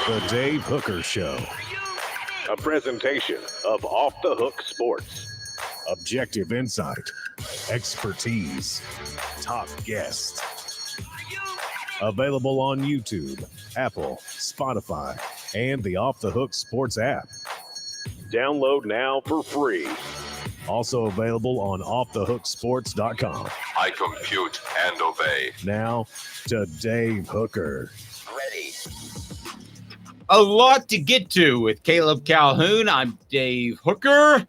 The Dave Hooker Show. A presentation of Off the Hook Sports. Objective insight, expertise, top guests. Available on YouTube, Apple, Spotify, and the Off the Hook Sports app. Download now for free. Also available on offthehooksports.com. I compute and obey. Now to Dave Hooker. Ready. A lot to get to with Caleb Calhoun. I'm Dave Hooker.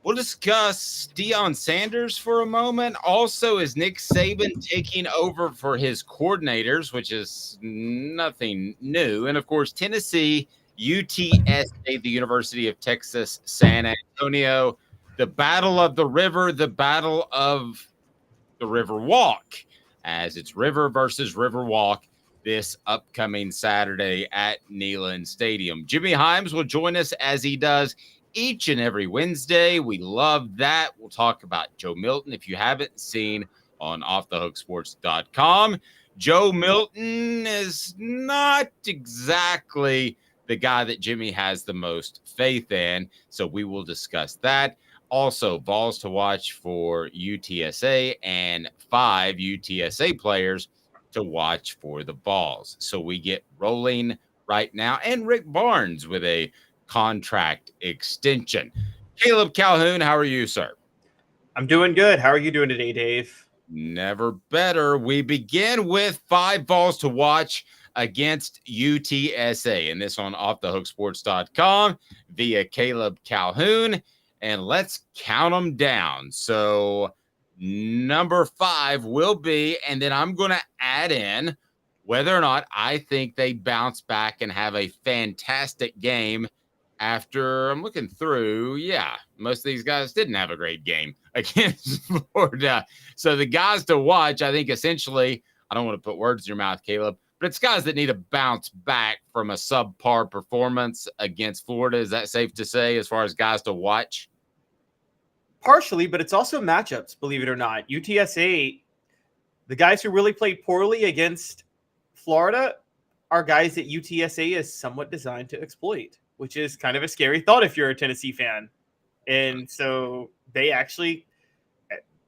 We'll discuss Deion Sanders for a moment. Also, is Nick Saban taking over for his coordinators, which is nothing new. And, of course, Tennessee, UTSA, the University of Texas San Antonio, the Battle of the River, the Battle of the River Walk, as it's River versus River Walk this upcoming Saturday at Neyland Stadium. Jimmy Hyams will join us as he does each and every Wednesday. We love that. We'll talk about Joe Milton if you haven't seen on offthehooksports.com. Joe Milton is not exactly the guy that Jimmy has the most faith in, so we will discuss that. Also, Vols to watch for UTSA and 5 UTSA players to watch for the Vols. So we get rolling right now. And Rick Barnes with a contract extension. Caleb Calhoun, how are you, sir? I'm doing good. How are you doing today, Dave? Never better. We begin with 5 Vols to watch against UTSA, and this on offthehooksports.com via Caleb Calhoun. And let's count them down. So number 5 will be, and then I'm going to add in whether or not I think they bounce back and have a fantastic game after I'm looking through. Yeah, most of these guys didn't have a great game against Florida. So the guys to watch, I think essentially, I don't want to put words in your mouth, Caleb, but it's guys that need to bounce back from a subpar performance against Florida. Is that safe to say as far as guys to watch? Partially, but it's also matchups, believe it or not. UTSA, the guys who really played poorly against Florida are guys that UTSA is somewhat designed to exploit, which is kind of a scary thought if you're a Tennessee fan. And so they actually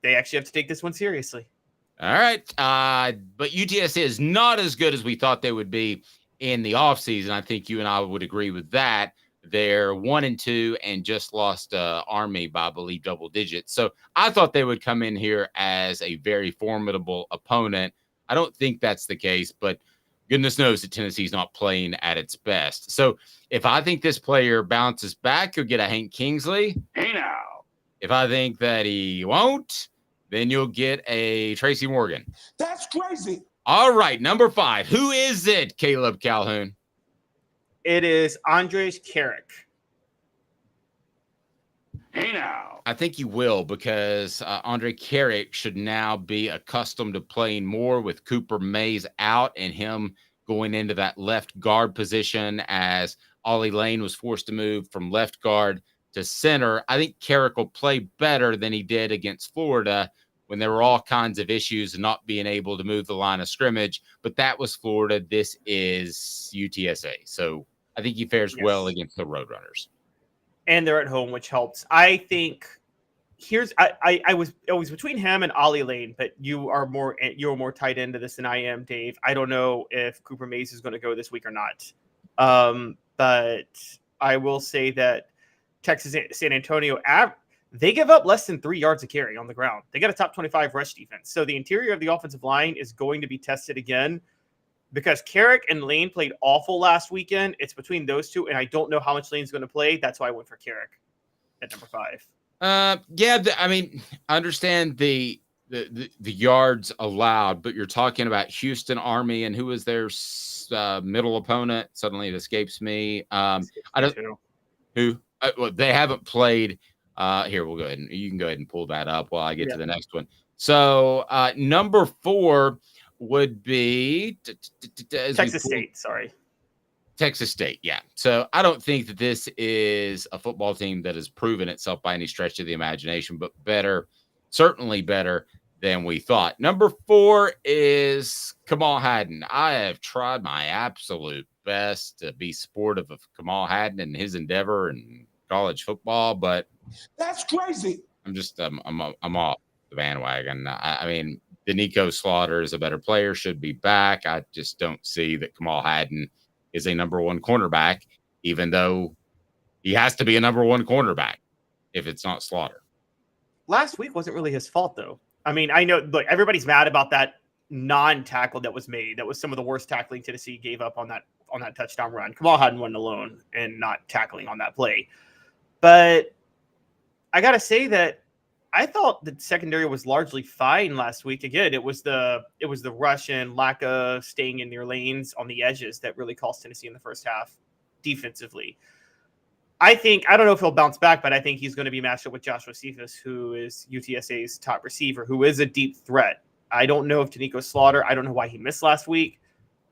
have to take this one seriously. All right. But UTSA is not as good as we thought they would be in the offseason. I think you and I would agree with that. They're 1-2 and just lost Army by, I believe, double digits. So I thought they would come in here as a very formidable opponent. I don't think that's the case, but goodness knows that Tennessee's not playing at its best. So if I think this player bounces back, you'll get a Hank Kingsley. Hey now. If I think that he won't, then you'll get a Tracy Morgan. That's crazy. All right, number 5. Who is it, Caleb Calhoun? It is Andres Carrick. Hey now. I think you will, because Andre Carrick should now be accustomed to playing more with Cooper Mays out and him going into that left guard position as Ollie Lane was forced to move from left guard to center. I think Carrick will play better than he did against Florida when there were all kinds of issues and not being able to move the line of scrimmage. But that was Florida. This is UTSA. So I think he fares well against the Roadrunners. And they're at home, which helps. I think I was between him and Ollie Lane, but you're more tied into this than I am, Dave. I don't know if Cooper Mays is going to go this week or not. But I will say that Texas San Antonio, they give up less than 3 yards a carry on the ground. They got a top 25 rush defense. So the interior of the offensive line is going to be tested again because Carrick and Lane played awful last weekend. It's between those two, and I don't know how much Lane's going to play. That's why I went for Carrick at number 5. I mean, I understand the yards allowed, but you're talking about Houston Army and who was their middle opponent. Suddenly it escapes me. I don't who. Well, they haven't played. Here, we'll go ahead and you can go ahead and pull that up while I get to the next one. So number 4 would be Texas State. Sorry. Texas State, yeah. So I don't think that this is a football team that has proven itself by any stretch of the imagination, but better, certainly better than we thought. Number 4 is Kamal Hadden. I have tried my absolute best to be supportive of Kamal Hadden and his endeavor in college football, but That's crazy. I'm just I'm off the bandwagon. I mean, Danico Slaughter is a better player, should be back. I just don't see that Kamal Hadden is a number 1 cornerback, even though he has to be a number 1 cornerback if it's not Slaughter. Last week wasn't really his fault, though. I mean, I know, look, everybody's mad about that non-tackle that was made. That was some of the worst tackling Tennessee gave up on that touchdown run. Kamal Hadden wasn't alone in not tackling on that play. But I got to say that I thought the secondary was largely fine last week. Again, it was the rush and lack of staying in their lanes on the edges that really cost Tennessee in the first half defensively. I don't know if he'll bounce back, but I think he's going to be matched up with Joshua Cephas, who is UTSA's top receiver, who is a deep threat. I don't know if Danico Slaughter, I don't know why he missed last week,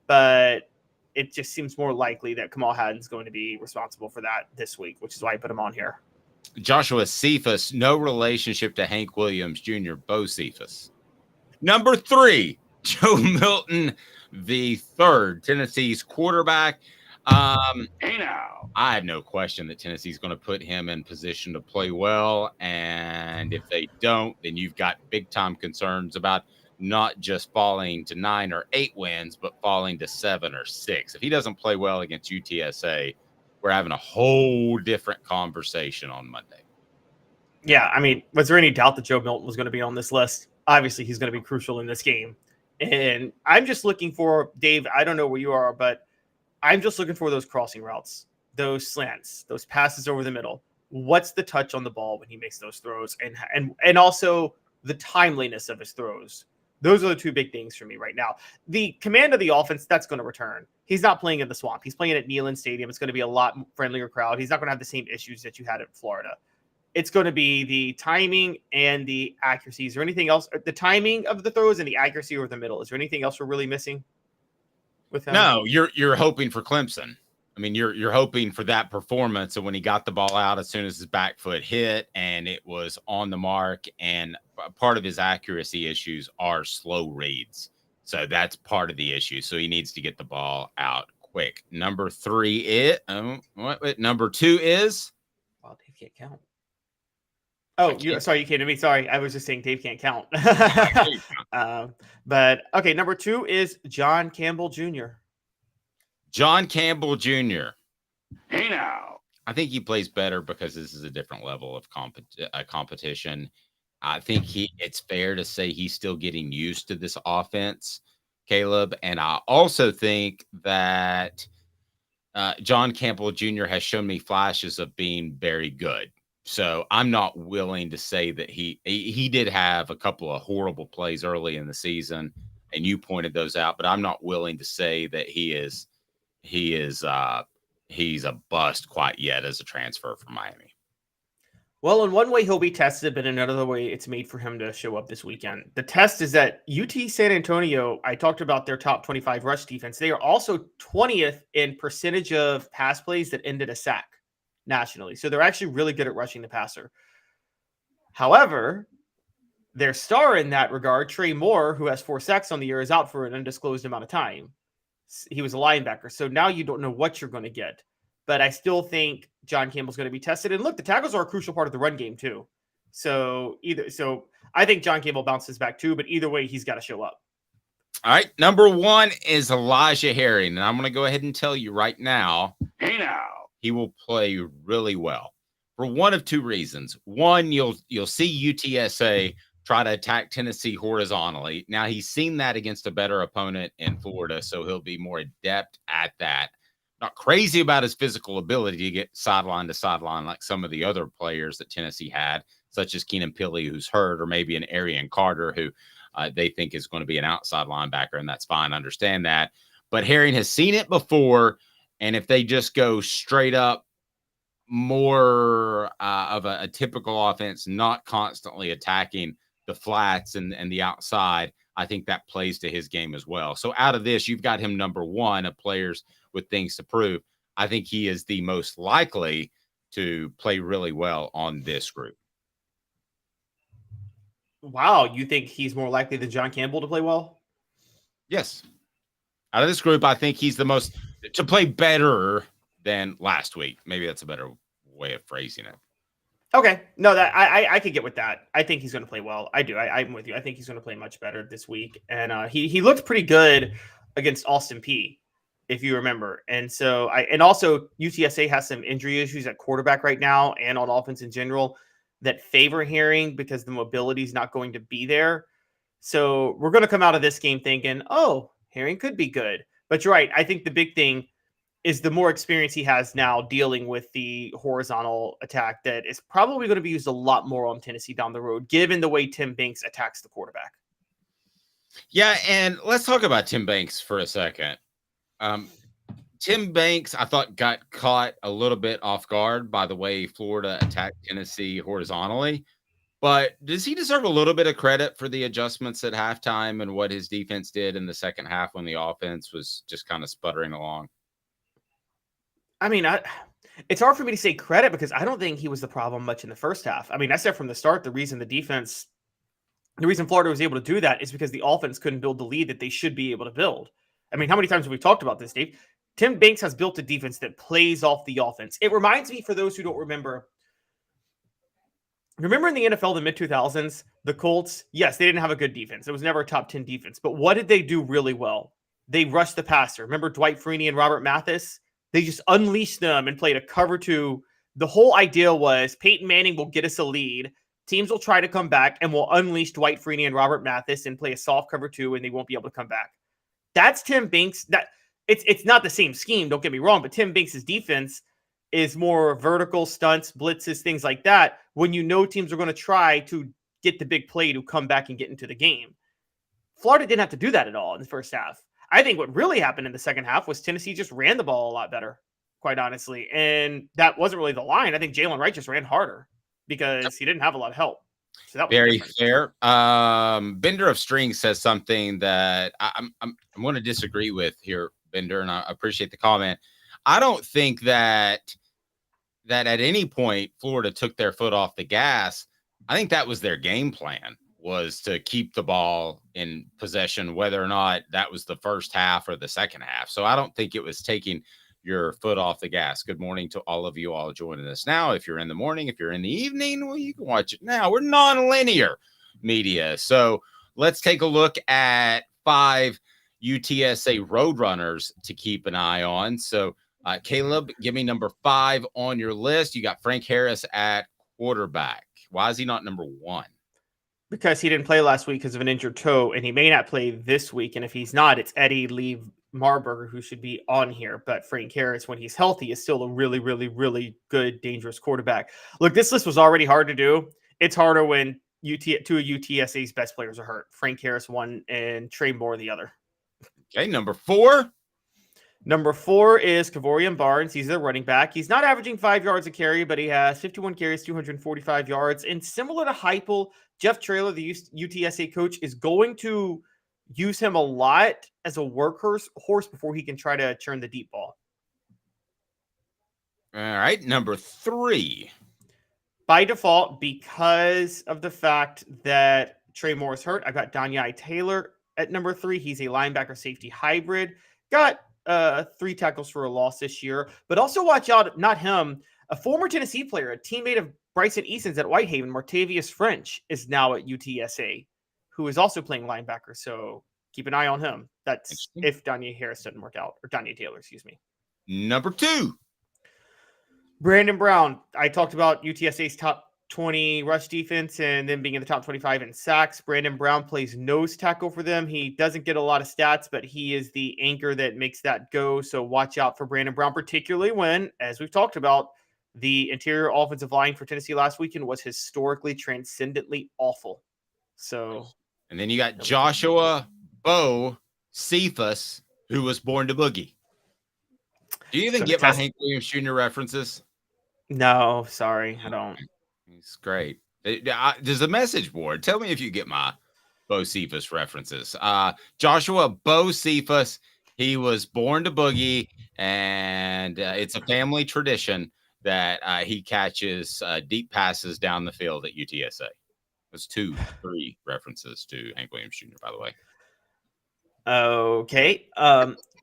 but it just seems more likely that Kamal Hadden's going to be responsible for that this week, which is why I put him on here. Joshua Cephas, no relationship to Hank Williams Jr., Bo Cephas. Number 3, Joe Milton III, Tennessee's quarterback. Hey now. I have no question that Tennessee's going to put him in position to play well. And if they don't, then you've got big time concerns about not just falling to 9 or 8 wins, but falling to 7 or 6. If he doesn't play well against UTSA, we're having a whole different conversation on Monday. Yeah, I mean, was there any doubt that Joe Milton was going to be on this list? Obviously, he's going to be crucial in this game. And I'm just looking for, Dave, I don't know where you are, but I'm just looking for those crossing routes, those slants, those passes over the middle. What's the touch on the ball when he makes those throws, and also the timeliness of his throws. Those are the 2 big things for me right now. The command of the offense, that's going to return. He's not playing in the Swamp. He's playing at Neyland Stadium. It's going to be a lot friendlier crowd. He's not going to have the same issues that you had in Florida. It's going to be the timing and the accuracy. Is there anything else? The timing of the throws and the accuracy over the middle. Is there anything else we're really missing with him? No, you're hoping for Clemson. I mean, you're hoping for that performance. And when he got the ball out, as soon as his back foot hit and it was on the mark, and part of his accuracy issues are slow reads. So that's part of the issue. So he needs to get the ball out quick. Number 3 is number 2 is. Wow, Dave can't count. Oh, sorry, you came to me. Sorry, I was just saying Dave can't count. But okay, number 2 is John Campbell Jr. John Campbell Jr. Hey now. I think he plays better because this is a different level of competition. I think it's fair to say he's still getting used to this offense, Caleb. And I also think that John Campbell Jr. has shown me flashes of being very good. So I'm not willing to say that he did have a couple of horrible plays early in the season, and you pointed those out, but I'm not willing to say that he's a bust quite yet as a transfer from Miami. Well, in one way he'll be tested, but in another way it's made for him to show up this weekend. The test is that UT San Antonio, I talked about their top 25 rush defense. They are also 20th in percentage of pass plays that ended a sack nationally. So they're actually really good at rushing the passer. However, their star in that regard, Trey Moore, who has 4 sacks on the year, is out for an undisclosed amount of time. He was a linebacker. So now you don't know what you're going to get. But I still think John Campbell's going to be tested. And look, the tackles are a crucial part of the run game too. So I think John Campbell bounces back too, but either way, he's got to show up. All right. Number 1 is Elijah Herring. And I'm going to go ahead and tell you right now. Hey now. He will play really well for one of 2 reasons. One, you'll see UTSA try to attack Tennessee horizontally. Now, he's seen that against a better opponent in Florida, so he'll be more adept at that. Not crazy about his physical ability to get sideline to sideline like some of the other players that Tennessee had, such as Keenan Pili, who's hurt, or maybe an Arian Carter, who they think is going to be an outside linebacker, and that's fine. I understand that. But Herring has seen it before, and if they just go straight up more of a typical offense, not constantly attacking the flats and the outside, I think that plays to his game as well. So out of this, you've got him number 1 of players with things to prove. I think he is the most likely to play really well on this group. Wow, you think he's more likely than John Campbell to play well? Yes. Out of this group, I think he's the most to play better than last week. Maybe that's a better way of phrasing it. Okay, no, that I could get with that. I think he's going to play well. I do. I'm with you. I think he's going to play much better this week, and he looked pretty good against Austin Peay, if you remember. And so and also UTSA has some injury issues at quarterback right now and on offense in general that favor Herring because the mobility is not going to be there. So we're going to come out of this game thinking, oh, Herring could be good. But you're right. I think the big thing is the more experience he has now dealing with the horizontal attack that is probably going to be used a lot more on Tennessee down the road, given the way Tim Banks attacks the quarterback. Yeah, and let's talk about Tim Banks for a second. Tim Banks, I thought, got caught a little bit off guard by the way Florida attacked Tennessee horizontally. But does he deserve a little bit of credit for the adjustments at halftime and what his defense did in the second half when the offense was just kind of sputtering along? I mean, it's hard for me to say credit because I don't think he was the problem much in the first half. I mean, I said from the start, the reason Florida was able to do that is because the offense couldn't build the lead that they should be able to build. I mean, how many times have we talked about this, Dave? Tim Banks has built a defense that plays off the offense. It reminds me, for those who don't remember in the NFL, the mid-2000s, the Colts, yes, they didn't have a good defense. It was never a top 10 defense. But what did they do really well? They rushed the passer. Remember Dwight Freeney and Robert Mathis? They just unleashed them and played a cover two. The whole idea was Peyton Manning will get us a lead. Teams will try to come back and will unleash Dwight Freeney and Robert Mathis and play a soft cover two, and they won't be able to come back. That's Tim Banks. It's not the same scheme, don't get me wrong, but Tim Banks' defense is more vertical stunts, blitzes, things like that, when you know teams are going to try to get the big play to come back and get into the game. Florida didn't have to do that at all in the first half. I think what really happened in the second half was Tennessee just ran the ball a lot better, quite honestly. And that wasn't really the line. I think Jalen Wright just ran harder because he didn't have a lot of help. So that was very fair. Bender of Strings says something that I'm going to disagree with here, Bender, and I appreciate the comment. I don't think that at any point Florida took their foot off the gas. I think that was their game plan, was to keep the ball in possession, whether or not that was the first half or the second half. So I don't think it was taking your foot off the gas. Good morning to all of you all joining us now. If you're in the morning, if you're in the evening, well, you can watch it now. We're non-linear media. So let's take a look at 5 UTSA Roadrunners to keep an eye on. So Caleb, give me number 5 on your list. You got Frank Harris at quarterback. Why is he not number 1? Because he didn't play last week because of an injured toe, and he may not play this week. And if he's not, it's Eddie Lee Marburger who should be on here. But Frank Harris, when he's healthy, is still a really, really, really good, dangerous quarterback. Look, this list was already hard to do. It's harder when 2 of UTSA's best players are hurt. Frank Harris one and Trey Moore the other. Okay, number 4. Number 4 is Kavorian Barnes. He's a running back. He's not averaging 5 yards a carry, but he has 51 carries, 245 yards. And similar to Heupel, Jeff Traylor, the UTSA coach, is going to use him a lot as a workhorse before he can try to churn the deep ball. All right, number 3. By default, because of the fact that Trey Moore is hurt, I've got Danye Taylor at number 3. He's a linebacker safety hybrid. Got 3 tackles for a loss this year, but also watch out, not him, a former Tennessee player, a teammate of Bryson Easton's at Whitehaven, Martavius French, is now at UTSA, who is also playing linebacker. So keep an eye on him. That's if Danye Harris doesn't work out, or Danye Taylor, excuse me. Number 2. Brandon Brown. I talked about UTSA's top 20 rush defense and then being in the top 25 in sacks. Brandon Brown plays nose tackle for them. He doesn't get a lot of stats, but he is the anchor that makes that go. So watch out for Brandon Brown, particularly when, as we've talked about, the interior offensive line for Tennessee last weekend was historically transcendently awful. So, and then you got Joshua Bo Cephas, who was born to boogie. Do you even get my Hank Williams Jr. references? No, sorry, I don't. It's great. There's a message board. Tell me if you get my Bo Cephas references. Joshua Bo Cephas, he was born to boogie, and it's a family tradition that he catches deep passes down the field at UTSA. That's 3 references to Hank Williams Jr., by the way. Okay.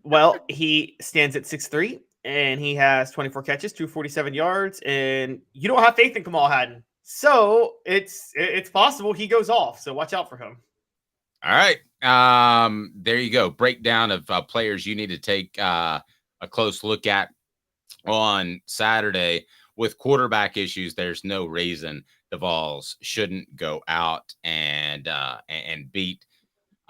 Well, he stands at 6'3", and he has 24 catches, 247 yards, and you don't have faith in Kamal Hadden. So it's possible he goes off. So watch out for him. All right. There you go. Breakdown of players you need to take a close look at on Saturday. With quarterback issues, there's no reason the Vols shouldn't go out and beat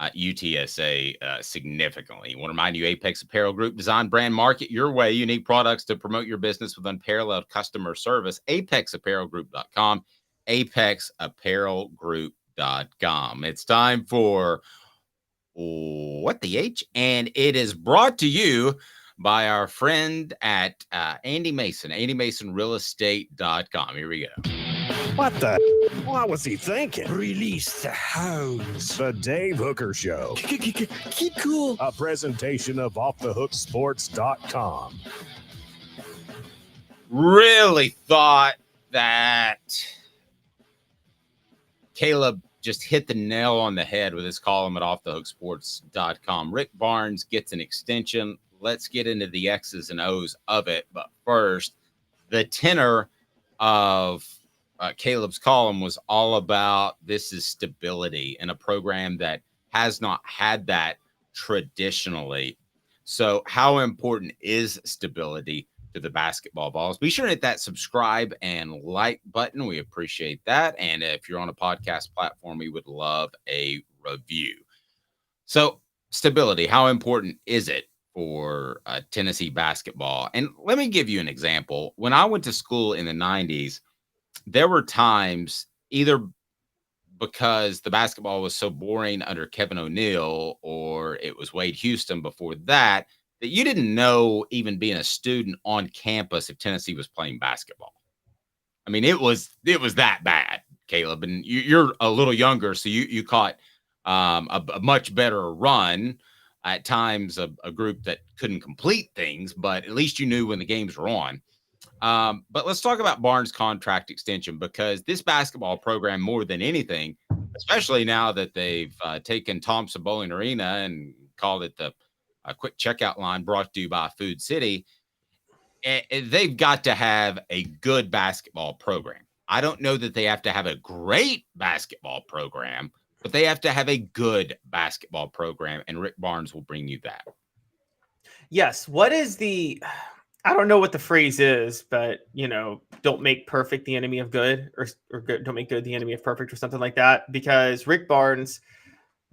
UTSA significantly. I want to remind you, Apex Apparel Group, design, brand, market your way. Unique products to promote your business with unparalleled customer service. ApexApparelGroup.com. ApexApparelGroup.com. It's time for What the H? And it is brought to you by our friend at Andy Mason, AndyMasonRealEstate.com. Here we go. What the? What was he thinking? Release the hounds. The Dave Hooker Show. Keep cool. A presentation of OffTheHookSports.com. Really thought that Caleb just hit the nail on the head with his column at OffTheHookSports.com. Rick Barnes gets an extension. Let's get into the X's and O's of it. But first, the tenor of Caleb's column was all about this is stability in a program that has not had that traditionally. So how important is stability to the basketball Vols? Be sure to hit that subscribe and like button. We appreciate that. And if you're on a podcast platform, we would love a review. So stability, how important is it for Tennessee basketball? And let me give you an example. When I went to school in the 90s, there were times either because the basketball was so boring under Kevin O'Neal or it was Wade Houston before that, that you didn't know, even being a student on campus, if Tennessee was playing basketball. I mean, it was that bad, Caleb. And you're a little younger, so you caught a much better run. At times, a group that couldn't complete things, but at least you knew when the games were on. But let's talk about Barnes' contract extension, because this basketball program, more than anything, especially now that they've taken Thompson Bowling Arena and called it the quick checkout line brought to you by Food City, they've got to have a good basketball program. I don't know that they have to have a great basketball program, but they have to have a good basketball program, and Rick Barnes will bring you that. Yes. What is I don't know what the phrase is, but, don't make perfect the enemy of good, or good, don't make good the enemy of perfect, or something like that. Because Rick Barnes,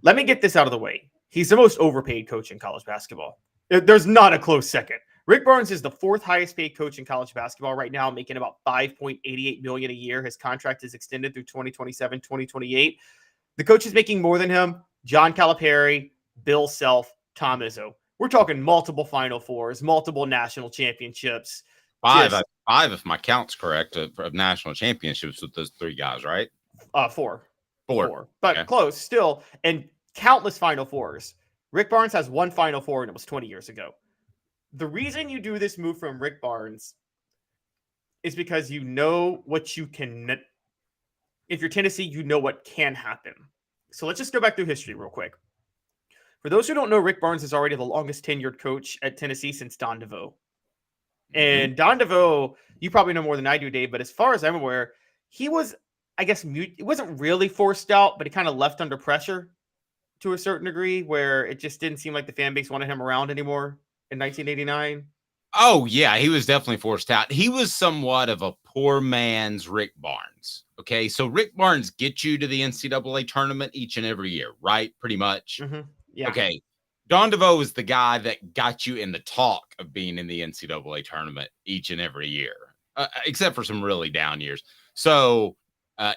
let me get this out of the way. He's the most overpaid coach in college basketball. There's not a close second. Rick Barnes is the 4th highest paid coach in college basketball right now, making about $5.88 million a year. His contract is extended through 2027, 2028. The coach is making more than him: John Calipari, Bill Self, Tom Izzo. We're talking multiple Final Fours, multiple national championships. Five, if my count's correct, of national championships with those 3 guys, right? 4. Four. But okay. Close still, and countless Final Fours. Rick Barnes has 1 Final Four, and it was 20 years ago. The reason you do this move from Rick Barnes is because you know what you can. If you're Tennessee, you know what can happen. So let's just go back through history real quick. For those who don't know, Rick Barnes is already the longest tenured coach at Tennessee since Don DeVoe. And Don DeVoe, you probably know more than I do, Dave, but as far as I'm aware, he was, I guess, it wasn't really forced out, but he kind of left under pressure to a certain degree, where it just didn't seem like the fan base wanted him around anymore in 1989. Oh, yeah, he was definitely forced out. He was somewhat of a poor man's Rick Barnes. Okay, so Rick Barnes gets you to the NCAA tournament each and every year, right? Pretty much. Mm-hmm. Yeah. Okay. Don DeVoe is the guy that got you in the talk of being in the NCAA tournament each and every year, except for some really down years. So,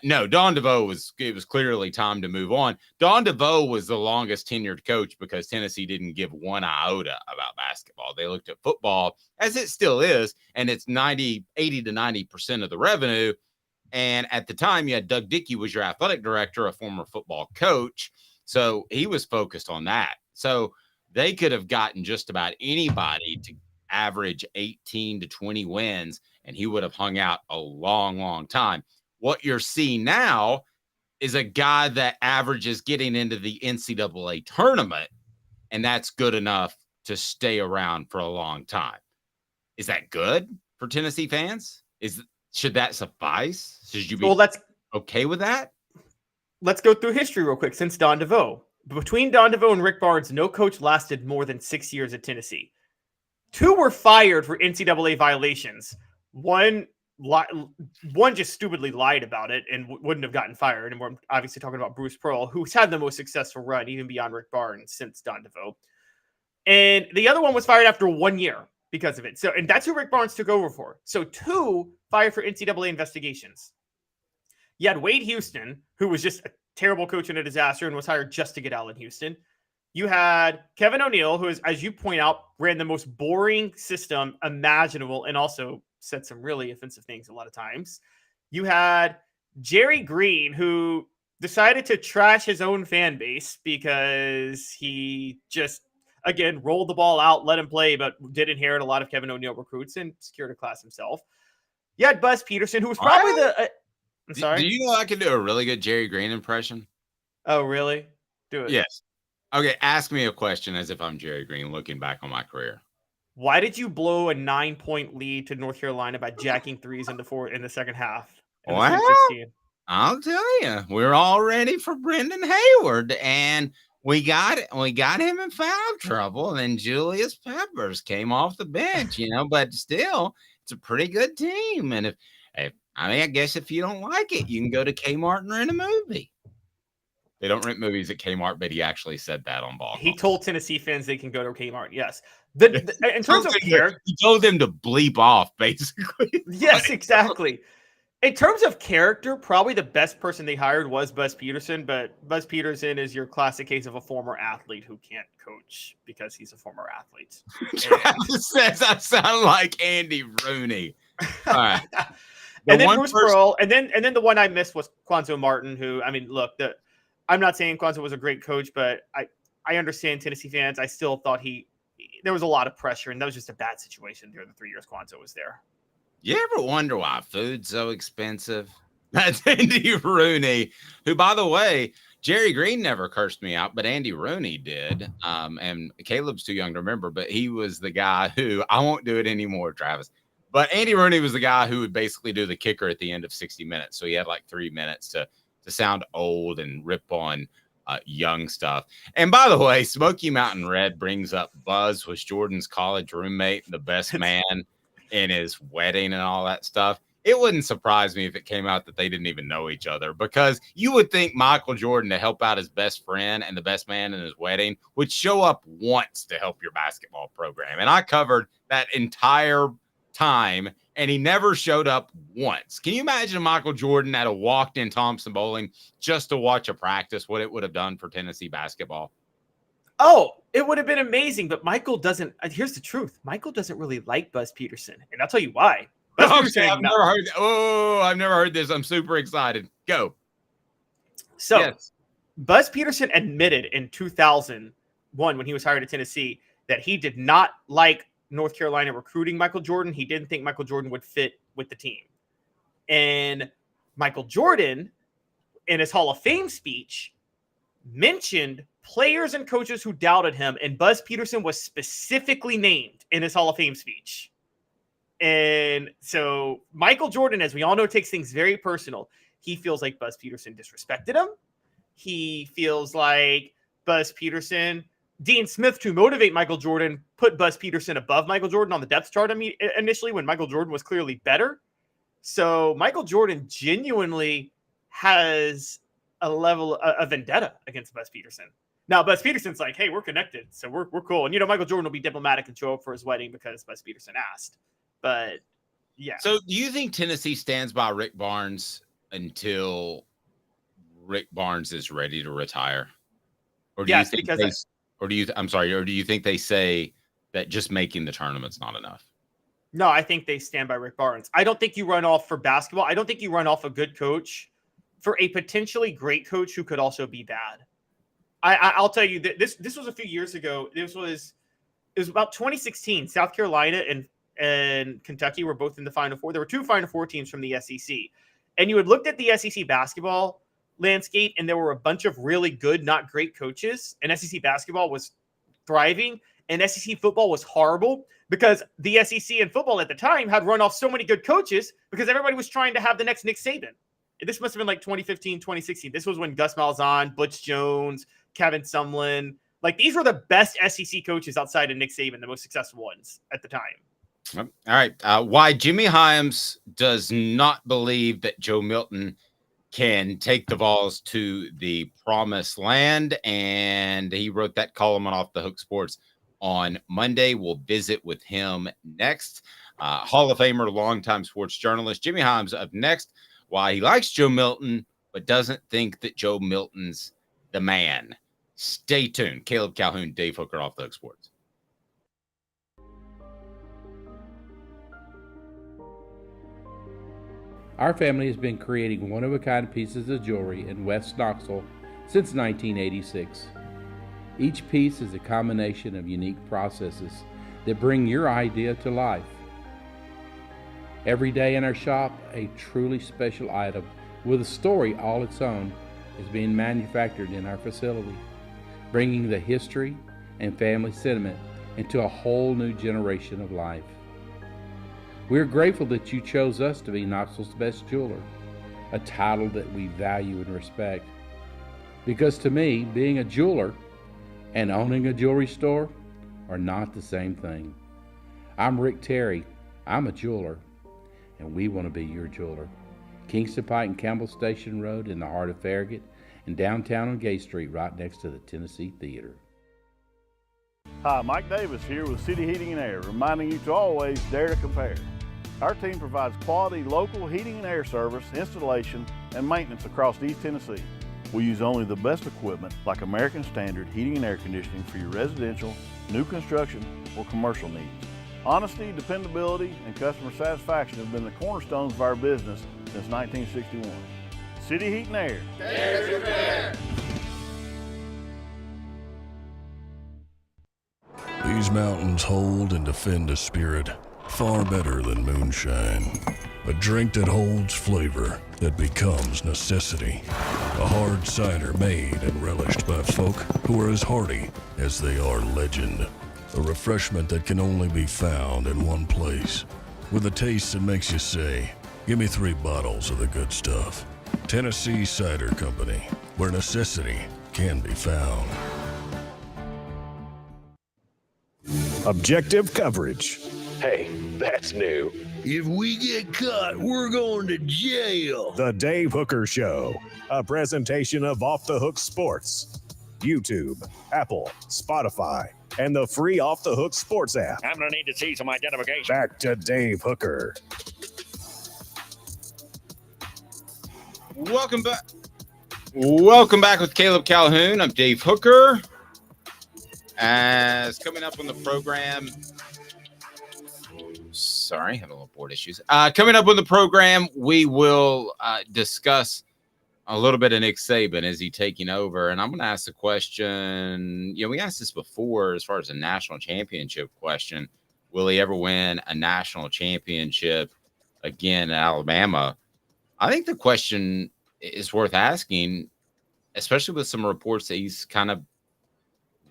no, Don DeVoe it was clearly time to move on. Don DeVoe was the longest tenured coach because Tennessee didn't give one iota about basketball. They looked at football, as it still is, and it's 80 to 90% of the revenue. And at the time, you had Doug Dickey was your athletic director, a former football coach. So he was focused on that. So they could have gotten just about anybody to average 18 to 20 wins, and he would have hung out a long, long time. What you're seeing now is a guy that averages getting into the NCAA tournament, and that's good enough to stay around for a long time. Is that good for Tennessee fans? Should that suffice? Should you be okay with that? Let's go through history real quick. Since Don DeVoe, between Don DeVoe and Rick Barnes, no coach lasted more than 6 years at Tennessee. 2 were fired for NCAA violations. One just stupidly lied about it and wouldn't have gotten fired. And we're obviously talking about Bruce Pearl, who's had the most successful run, even beyond Rick Barnes, since Don DeVoe. And the other one was fired after 1 year because of it. So, and that's who Rick Barnes took over for. So 2 fired for NCAA investigations. You had Wade Houston, who was just a terrible coach and a disaster and was hired just to get Allen Houston. You had Kevin O'Neill, who is, as you point out, ran the most boring system imaginable and also said some really offensive things a lot of times. You had Jerry Green, who decided to trash his own fan base because he just, again, rolled the ball out, let him play, but did inherit a lot of Kevin O'Neill recruits and secured a class himself. You had Buzz Peterson, who was probably I'm sorry. Do you know I can do a really good Jerry Green impression? Oh, really? Do it. Yes. Okay, ask me a question as if I'm Jerry Green looking back on my career. Why did you blow a 9-point lead to North Carolina by jacking threes in the second half? Well, I'll tell you, we're all ready for Brendan Hayward, and we got him in foul trouble. And then Julius Peppers came off the bench, but still, it's a pretty good team. And I guess if you don't like it, you can go to Kmart and rent a movie. They don't rent movies at Kmart, but he actually said that on ball. He told Tennessee fans they can go to Kmart. Yes. In terms of character, he told them to bleep off, basically. Yes, exactly. In terms of character, probably the best person they hired was Buzz Peterson, but Buzz Peterson is your classic case of a former athlete who can't coach because he's a former athlete. Travis says I sound like Andy Rooney. All right. And then Bruce Pearl, and then the one I missed was Quanzo Martin, who, I mean, look, I'm not saying Quanzo was a great coach, but I understand Tennessee fans. I still thought there was a lot of pressure, and that was just a bad situation during the 3 years Quanzo was there. You ever wonder why food's so expensive? That's Andy Rooney, who, by the way, Jerry Green never cursed me out, but Andy Rooney did. And Caleb's too young to remember, but he was the guy who, I won't do it anymore, Travis. But Andy Rooney was the guy who would basically do the kicker at the end of 60 minutes. So he had like 3 minutes to sound old and rip on young stuff. And by the way, Smoky Mountain Red brings up Buzz was Jordan's college roommate, the best man in his wedding and all that stuff. It wouldn't surprise me if it came out that they didn't even know each other, because you would think Michael Jordan, to help out his best friend and the best man in his wedding, would show up once to help your basketball program. And I covered that entire time, and he never showed up once. Can you imagine Michael Jordan had walked in Thompson Bowling just to watch a practice, what it would have done for Tennessee basketball? Oh, it would have been amazing, but Michael doesn't. Here's the truth. Michael doesn't really like Buzz Peterson, and I'll tell you why. Okay, I've never heard this. I'm super excited. Go. So, yes. Buzz Peterson admitted in 2001 when he was hired at Tennessee that he did not like North Carolina recruiting Michael Jordan. He didn't think Michael Jordan would fit with the team. And Michael Jordan, in his Hall of Fame speech, mentioned players and coaches who doubted him, and Buzz Peterson was specifically named in his Hall of Fame speech. And so Michael Jordan, as we all know, takes things very personal. He feels like Buzz Peterson disrespected him. He feels like Buzz Peterson, Dean Smith, to motivate Michael Jordan, put Buzz Peterson above Michael Jordan on the depth chart initially when Michael Jordan was clearly better. So Michael Jordan genuinely has a level of vendetta against Buzz Peterson. Now, Buzz Peterson's like, hey, we're connected, so we're cool. And, Michael Jordan will be diplomatic and show up for his wedding because Buzz Peterson asked. But, yeah. So do you think Tennessee stands by Rick Barnes until Rick Barnes is ready to retire? Or do yes, you think because or do you think they say that just making the tournament's not enough? No, I think they stand by Rick Barnes. I don't think you run off for basketball. I don't think you run off a good coach for a potentially great coach who could also be bad. I'll tell you that this was a few years ago. It was about 2016. South Carolina and Kentucky were both in the Final Four. There were two Final Four teams from the SEC. And you had looked at the SEC basketball landscape and there were a bunch of really good, not great coaches, and SEC basketball was thriving and SEC football was horrible because the SEC and football at the time had run off so many good coaches because everybody was trying to have the next Nick Saban. This must have been like 2015, 2016. This was when Gus Malzahn, Butch Jones, Kevin Sumlin, like these were the best SEC coaches outside of Nick Saban, the most successful ones at the time. All right. Why Jimmy Hyams does not believe that Joe Milton can take the Vols to the promised land. And he wrote that column on Off the Hook Sports on Monday. We'll visit with him next. Hall of Famer, longtime sports journalist Jimmy Hyams up next. Why he likes Joe Milton, but doesn't think that Joe Milton's the man. Stay tuned. Caleb Calhoun, Dave Hooker, Off the Hook Sports. Our family has been creating one-of-a-kind pieces of jewelry in West Knoxville since 1986. Each piece is a combination of unique processes that bring your idea to life. Every day in our shop, a truly special item with a story all its own is being manufactured in our facility, bringing the history and family sentiment into a whole new generation of life. We're grateful that you chose us to be Knoxville's best jeweler, a title that we value and respect. Because to me, being a jeweler and owning a jewelry store are not the same thing. I'm Rick Terry. I'm a jeweler, and we want to be your jeweler. Kingston Pike and Campbell Station Road in the heart of Farragut, and downtown on Gay Street right next to the Tennessee Theater. Hi, Mike Davis here with City Heating and Air, reminding you to always dare to compare. Our team provides quality local heating and air service, installation, and maintenance across East Tennessee. We use only the best equipment like American Standard heating and air conditioning for your residential, new construction, or commercial needs. Honesty, dependability, and customer satisfaction have been the cornerstones of our business since 1961. City Heat and Air. Dare to compare. These mountains hold and defend a spirit far better than moonshine. A drink that holds flavor that becomes necessity. A hard cider made and relished by folk who are as hearty as they are legend. A refreshment that can only be found in one place. With a taste that makes you say, give me 3 bottles of the good stuff. Tennessee Cider Company, where necessity can be found. Objective coverage. Hey, that's new. If we get caught, we're going to jail. The Dave Hooker Show, a presentation of Off the Hook Sports. YouTube, Apple, Spotify, and the free Off the Hook Sports app. I'm going to need to see some identification. Back to Dave Hooker. Welcome back. Welcome back with Caleb Calhoun. I'm Dave Hooker. As coming up on the program, sorry, had a little board issues. Coming up on the program, we will discuss a little bit of Nick Saban. Is he taking over? And I'm going to ask the question. We asked this before as far as a national championship question. Will he ever win a national championship again in Alabama? I think the question is worth asking, especially with some reports that he's kind of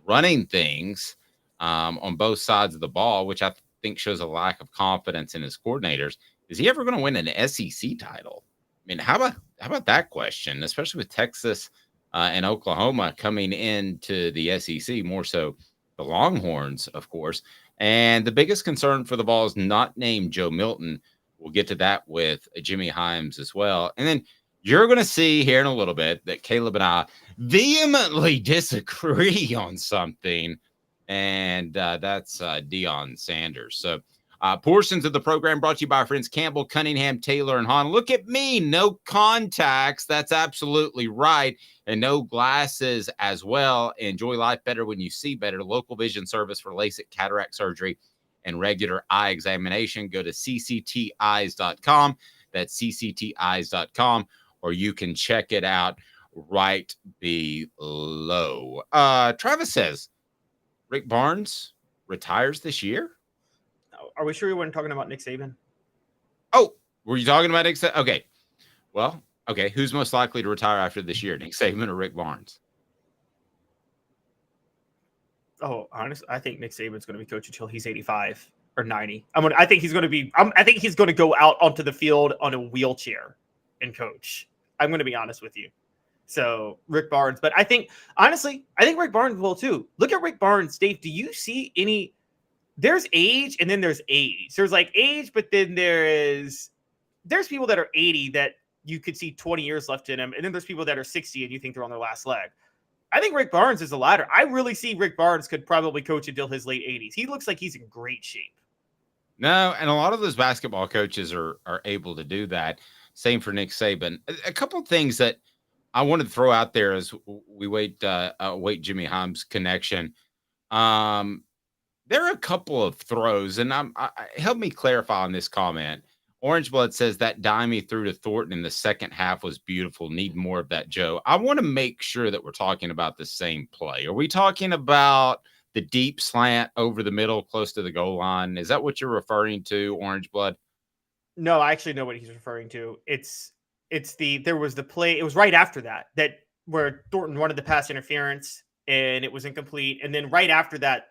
running things on both sides of the ball, which I think shows a lack of confidence in his coordinators. Is he ever going to win an SEC title? I mean, how about that question, especially with Texas and Oklahoma coming into the SEC, more so the Longhorns, of course. And the biggest concern for the Vols, not named Joe Milton. We'll get to that with Jimmy Hyams as well. And then you're going to see here in a little bit that Caleb and I vehemently disagree on something, and that's Deion Sanders. So portions of the program brought to you by our friends Campbell, Cunningham, Taylor, and Hahn. Look at me, no contacts. That's absolutely right. And no glasses as well. Enjoy life better when you see better. Local vision service for LASIK, cataract surgery, and regular eye examination. Go to ccteyes.com. That's ccteyes.com. Or you can check it out right below. Travis says Rick Barnes retires this year. Are we sure we weren't talking about Nick Saban? Oh, were you talking about Nick Saban? Okay. Well, Okay, who's most likely to retire after this year, Nick Saban or Rick Barnes? Oh, honestly, I think Nick Saban's going to be coach until he's 85 or 90. I think he's going to be. I think he's going to go out onto the field on a wheelchair and coach. I'm going to be honest with you. So Rick Barnes, but I think honestly, I think Rick Barnes will too. Look at Rick Barnes, Dave. Do you see any? There's age, and then there's age. There's like age, but then there's people that are 80 that you could see 20 years left in them, and then there's people that are 60 and you think they're on their last leg. I think Rick Barnes is the latter. I really see Rick Barnes could probably coach until his late 80s. He looks like he's in great shape. No, and a lot of those basketball coaches are able to do that. Same for Nick Saban. A couple of things that I wanted to throw out there as we wait Jimmy Hyams' connection. There are a couple of throws, and help me clarify on this comment. Orange Blood says that dime he threw to Thornton in the second half was beautiful. Need more of that, Joe. I want to make sure that we're talking about the same play. Are we talking about the deep slant over the middle close to the goal line? Is that what you're referring to, Orange Blood? No, I actually know what he's referring to. There was the play. It was right after that where Thornton wanted the pass interference and it was incomplete. And then right after that,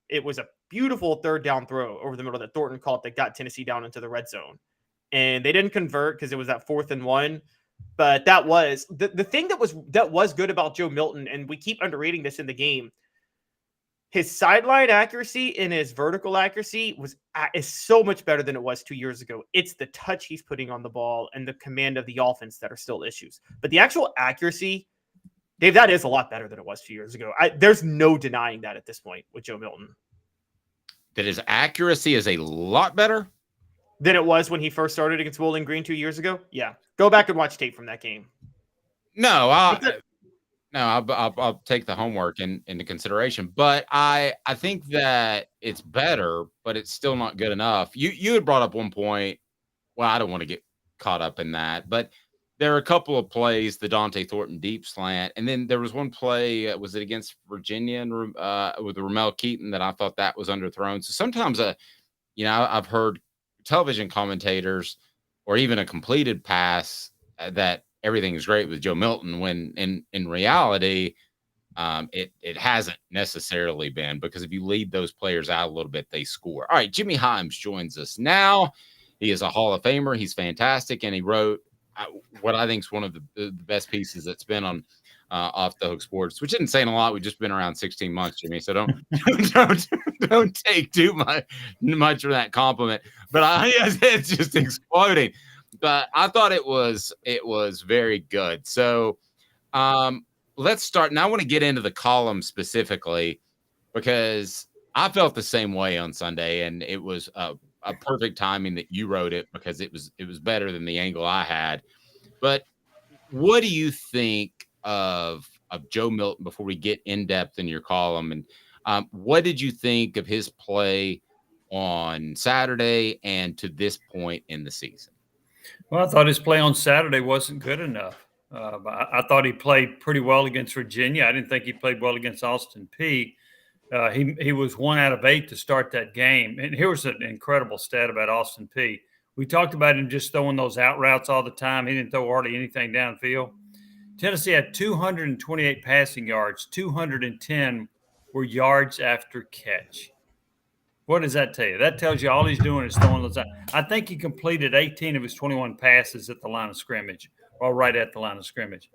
it was a beautiful third down throw over the middle that Thornton caught that got Tennessee down into the red zone. And they didn't convert because it was that 4th and 1. But that was the thing that was good about Joe Milton, and we keep underrating this in the game. His sideline accuracy and his vertical accuracy is so much better than it was 2 years ago. It's the touch he's putting on the ball and the command of the offense that are still issues. But the actual accuracy, Dave, that is a lot better than it was 2 years ago. There's no denying that at this point with Joe Milton. That his accuracy is a lot better than it was when he first started against Bowling Green 2 years ago. Yeah. Go back and watch tape from that game. No, I'll take the homework into consideration, but I think that it's better, but it's still not good enough. You had brought up one point. Well, I don't want to get caught up in that, but there are a couple of plays, the Dante Thornton deep slant, and then there was one play, was it against Virginia with Ramel Keaton, that I thought that was underthrown. So sometimes, I've heard television commentators or even a completed pass that everything is great with Joe Milton, when in reality, it hasn't necessarily been, because if you lead those players out a little bit, they score. All right, Jimmy Hyams joins us now. He is a Hall of Famer. He's fantastic, and he wrote what I think is one of the best pieces that's been on Off the Hook Sports, which isn't saying a lot. We've just been around 16 months, Jimmy, so don't take too much for that compliment. But it's just exploding. But I thought it was very good. So let's start. Now I want to get into the column specifically, because I felt the same way on Sunday, and it was a perfect timing that you wrote it, because it was better than the angle I had. But what do you think of Joe Milton before we get in depth in your column? And what did you think of his play on Saturday and to this point in the season? Well, I thought his play on Saturday wasn't good enough. I thought he played pretty well against Virginia. I didn't think he played well against Austin Peay. He was 1 out of 8 to start that game. And here was an incredible stat about Austin Peay. We talked about him just throwing those out routes all the time. He didn't throw hardly anything downfield. Tennessee had 228 passing yards. 210 were yards after catch. What does that tell you? That tells you all he's doing is throwing those out. I think he completed 18 of his 21 passes at the line of scrimmage, or right at the line of scrimmage.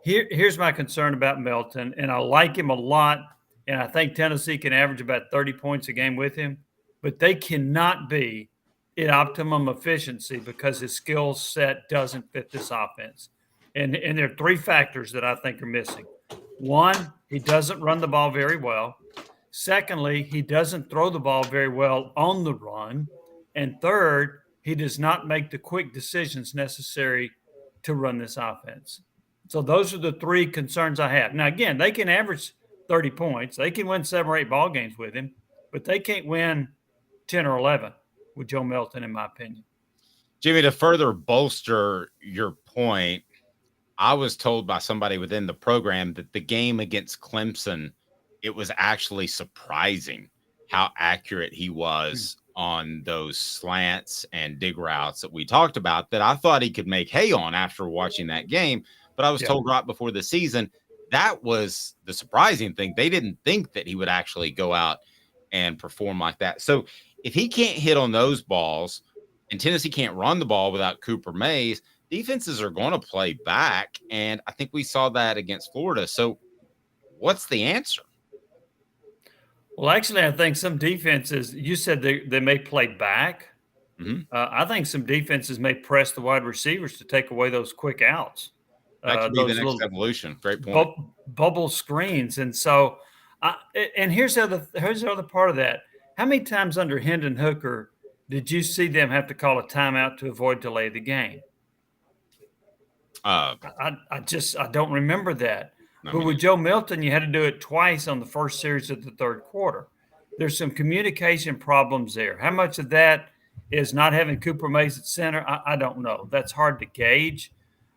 Here's my concern about Milton, and I like him a lot, and I think Tennessee can average about 30 points a game with him, but they cannot be at optimum efficiency because his skill set doesn't fit this offense. And there are 3 factors that I think are missing. 1, he doesn't run the ball very well. Secondly, he doesn't throw the ball very well on the run. And third, he does not make the quick decisions necessary to run this offense. So those are the 3 concerns I have. Now, again, they can average 30 points. They can win 7 or 8 ball games with him, but they can't win 10 or 11 with Joe Milton, in my opinion. Jimmy, to further bolster your point, I was told by somebody within the program that the game against Clemson, it was actually surprising how accurate he was on those slants and dig routes that we talked about that I thought he could make hay on after watching that game. But I was told right before the season, that was the surprising thing. They didn't think that he would actually go out and perform like that. So if he can't hit on those balls and Tennessee can't run the ball without Cooper Mays, defenses are going to play back. And I think we saw that against Florida. So what's the answer? Well, actually, I think some defenses, you said they may play back. Mm-hmm. I think some defenses may press the wide receivers to take away those quick outs. That could be the next evolution. Great point. Bubble screens. And so, and here's the other part of that. How many times under Hendon Hooker did you see them have to call a timeout to avoid delay of the game? I don't remember that. But with Joe Milton, you had to do it twice on the first series of the third quarter. There's some communication problems there. How much of that is not having Cooper Mays at center? I don't know. That's hard to gauge.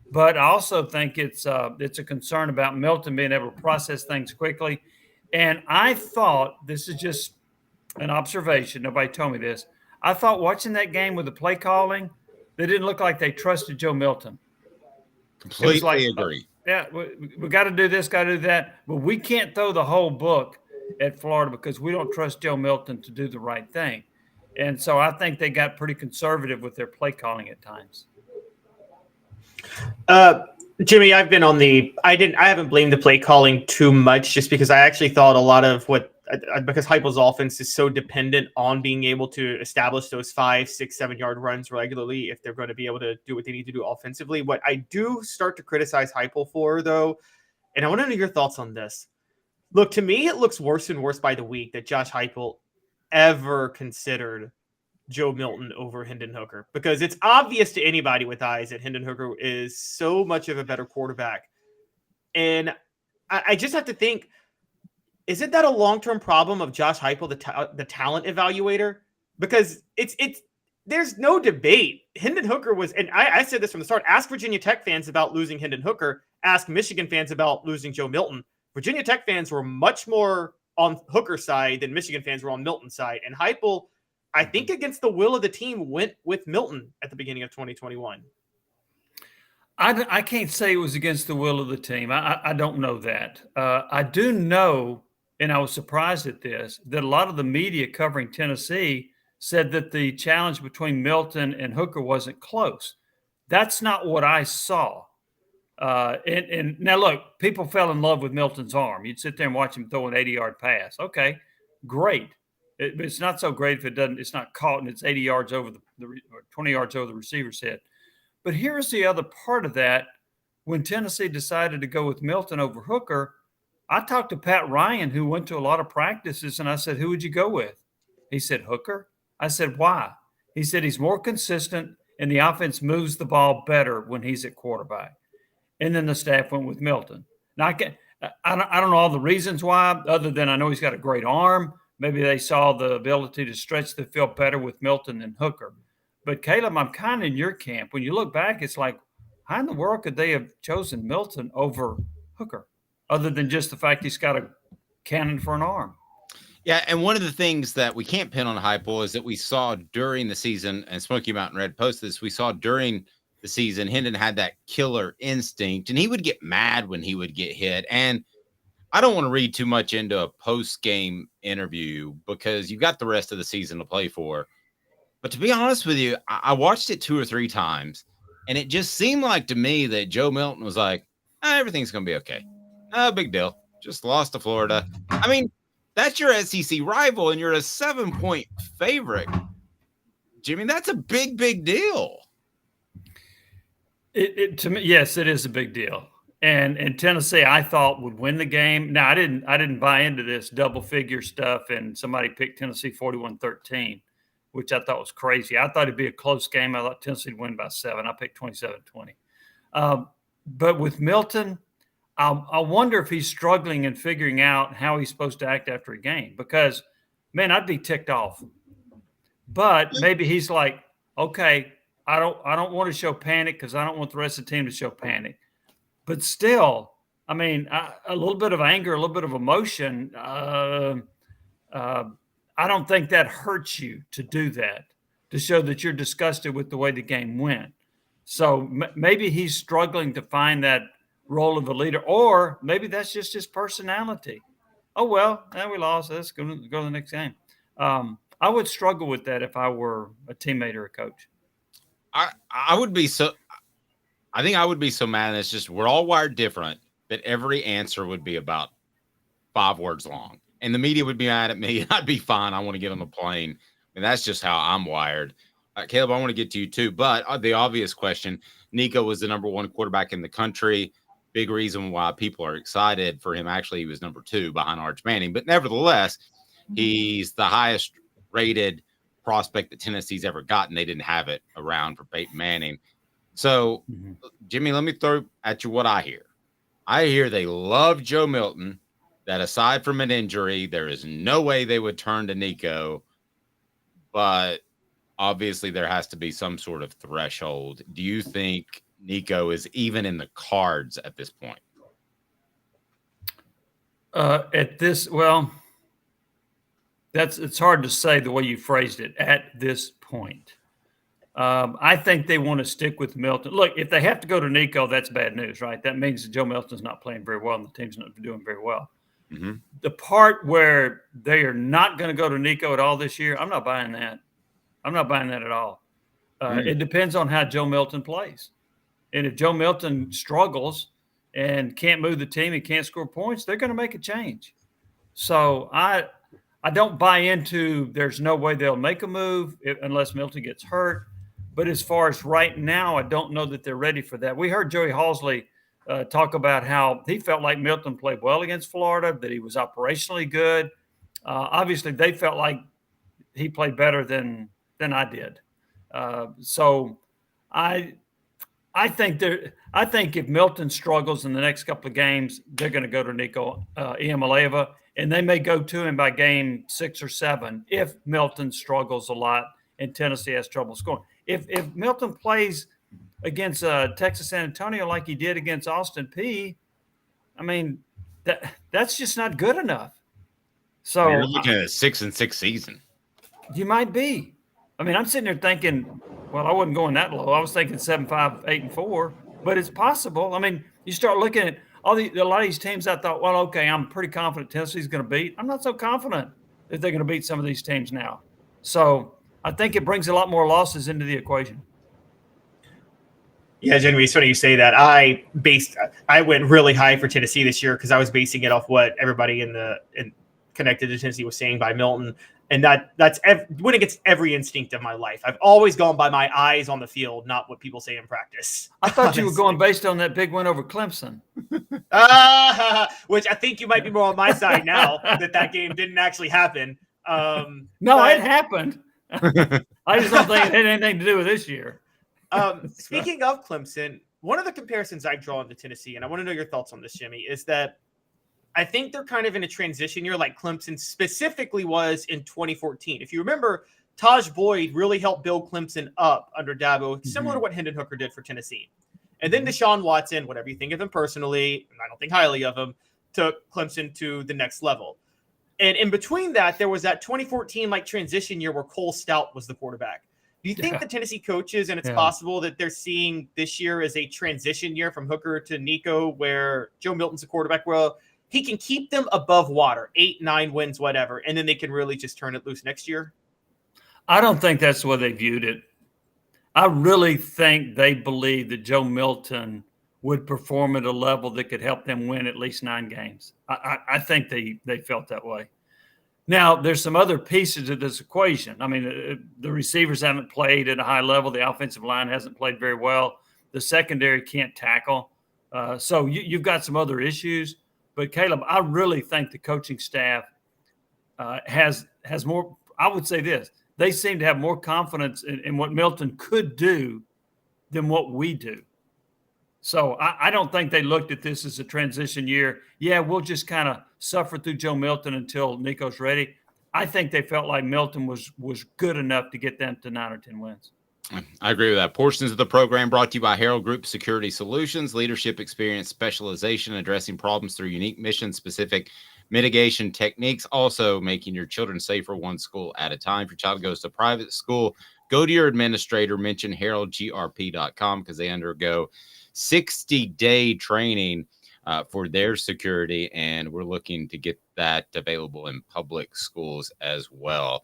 But I also think it's a concern about Milton being able to process things quickly. And I thought, this is just an observation, nobody told me this, I thought watching that game with the play calling, they didn't look like they trusted Joe Milton. Completely agree. Yeah, we got to do this, got to do that. But we can't throw the whole book at Florida because we don't trust Joe Milton to do the right thing. And so I think they got pretty conservative with their play calling at times. Jimmy, I've been on I haven't blamed the play calling too much just because I actually thought a lot of because Heupel's offense is so dependent on being able to establish those 5, 6, 7 yard runs regularly if they're going to be able to do what they need to do offensively. What I do start to criticize Heupel for, though, and I want to know your thoughts on this. Look, to me, it looks worse and worse by the week that Josh Heupel ever considered Joe Milton over Hendon Hooker, because it's obvious to anybody with eyes that Hendon Hooker is so much of a better quarterback. And I just have to think, isn't that a long-term problem of Josh Heupel, the talent evaluator? Because there's no debate. Hendon Hooker was, and I said this from the start, ask Virginia Tech fans about losing Hendon Hooker, ask Michigan fans about losing Joe Milton. Virginia Tech fans were much more on Hooker's side than Michigan fans were on Milton's side. And Heupel, I think against the will of the team, went with Milton at the beginning of 2021. I can't say it was against the will of the team. I don't know that. I do know, and I was surprised at this, that a lot of the media covering Tennessee said that the challenge between Milton and Hooker wasn't close. That's not what I saw. And now, look, people fell in love with Milton's arm. You'd sit there and watch him throw an 80-yard pass. Okay, great. It's not so great if it's not caught and it's 80 yards over or 20 yards over the receiver's head. But here's the other part of that. When Tennessee decided to go with Milton over Hooker, I talked to Pat Ryan, who went to a lot of practices, and I said, who would you go with? He said, Hooker. I said, why? He said, he's more consistent and the offense moves the ball better when he's at quarterback. And then the staff went with Milton. Now, I don't know all the reasons why, other than I know he's got a great arm. Maybe they saw the ability to stretch the field better with Milton than Hooker. But, Caleb, I'm kind of in your camp. When you look back, it's like, how in the world could they have chosen Milton over Hooker, other than just the fact he's got a cannon for an arm? Yeah, and one of the things that we can't pin on Heupel is that we saw during the season, and Smoky Mountain Red posted this, we saw during the season, Hendon had that killer instinct, and he would get mad when he would get hit. And I don't want to read too much into a post-game interview because you've got the rest of the season to play for. But to be honest with you, I watched it 2 or 3 times, and it just seemed like to me that Joe Milton was like, everything's going to be okay. No big deal. Just lost to Florida. I mean, that's your SEC rival, and you're a 7-point favorite. Jimmy, that's a big, big deal. To me, yes, it is a big deal. And Tennessee, I thought, would win the game. Now, I didn't buy into this double figure stuff, and somebody picked Tennessee 41-13, which I thought was crazy. I thought it'd be a close game. I thought Tennessee would win by 7. I picked 27-20. But with Milton, I wonder if he's struggling and figuring out how he's supposed to act after a game, because, man, I'd be ticked off. But maybe he's like, okay, I don't want to show panic because I don't want the rest of the team to show panic. But still, I mean, a little bit of anger, a little bit of emotion. I I don't think that hurts you to do that, to show that you're disgusted with the way the game went. So maybe he's struggling to find that role of a leader, or maybe that's just his personality. Oh, well, we lost. Let's go to the next game. I would struggle with that if I were a teammate or a coach. I would be so – I think I would be so mad. It's just we're all wired different that every answer would be about 5 words long. And the media would be mad at me. I'd be fine. I want to get on the plane. And that's just how I'm wired. Caleb, I want to get to you too. But the obvious question, Nico was the number 1 quarterback in the country. Big reason why people are excited for him. Actually, he was number 2 behind Arch Manning. But nevertheless, he's the highest rated prospect that Tennessee's ever gotten. They didn't have it around for Peyton Manning. So, Jimmy, let me throw at you what I hear. I hear they love Joe Milton, that aside from an injury, there is no way they would turn to Nico. But obviously there has to be some sort of threshold. Do you think Nico is even in the cards at this point? It's hard to say the way you phrased it, at this point. I think they want to stick with Milton. Look, if they have to go to Nico, that's bad news, right? That means that Joe Milton's not playing very well and the team's not doing very well. Mm-hmm. The part where they are not going to go to Nico at all this year, I'm not buying that. I'm not buying that at all. It depends on how Joe Milton plays. And if Joe Milton struggles and can't move the team and can't score points, they're going to make a change. So I don't buy into there's no way they'll make a move unless Milton gets hurt. But as far as right now, I don't know that they're ready for that. We heard Joey Halsley talk about how he felt like Milton played well against Florida, that he was operationally good. Obviously, they felt like he played better than I did. So I think if Milton struggles in the next couple of games, they're going to go to Nico Iamaleava, and they may go to him by game 6 or 7 if Milton struggles a lot and Tennessee has trouble scoring. If Milton plays against Texas San Antonio like he did against Austin Peay, I mean, that's just not good enough. So you're looking at a 6-6 season. You might be. I mean, I'm sitting there thinking, well, I wasn't going that low. I was thinking 7-5, 8-4, but it's possible. I mean, you start looking at a lot of these teams. I thought, well, okay, I'm pretty confident Tennessee's going to beat. I'm not so confident that they're going to beat some of these teams now. So I think it brings a lot more losses into the equation. Yeah, Jamie, it's funny you say that. I went really high for Tennessee this year because I was basing it off what everybody in connected to Tennessee was saying by Milton. And that's went against every instinct of my life. I've always gone by my eyes on the field, not what people say in practice. I thought you were going based on that big win over Clemson. Which I think you might be more on my side now that game didn't actually happen. It happened. I just don't think it had anything to do with this year. Speaking of Clemson, one of the comparisons I draw into Tennessee, and I want to know your thoughts on this, Jimmy, is that I think they're kind of in a transition year like Clemson specifically was in 2014. If you remember, Taj Boyd really helped build Clemson up under Dabo, similar to what Hendon Hooker did for Tennessee. And then Deshaun Watson, whatever you think of him personally, and I don't think highly of him, took Clemson to the next level. And in between that, there was that 2014 transition year where Cole Stout was the quarterback. Do you think the Tennessee coaches, and it's possible that they're seeing this year as a transition year from Hooker to Nico, where Joe Milton's the quarterback? Well, he can keep them above water, 8, 9 wins, whatever, and then they can really just turn it loose next year? I don't think that's the way they viewed it. I really think they believe that Joe Milton would perform at a level that could help them win at least 9 games. I think they felt that way. Now, there's some other pieces of this equation. I mean, the receivers haven't played at a high level. The offensive line hasn't played very well. The secondary can't tackle. So you've got some other issues. But, Caleb, I really think the coaching staff has more – I would say this. They seem to have more confidence in what Milton could do than what we do. So I don't think they looked at this as a transition year. Yeah, we'll just kind of suffer through Joe Milton until Nico's ready. I think they felt like Milton was good enough to get them to 9 or 10 wins. I agree with that. Portions of the program brought to you by Herald Group Security Solutions, leadership experience, specialization, addressing problems through unique mission-specific mitigation techniques, also making your children safer one school at a time. If your child goes to private school, go to your administrator, mention heraldgrp.com because they undergo 60-day training for their security, and we're looking to get that available in public schools as well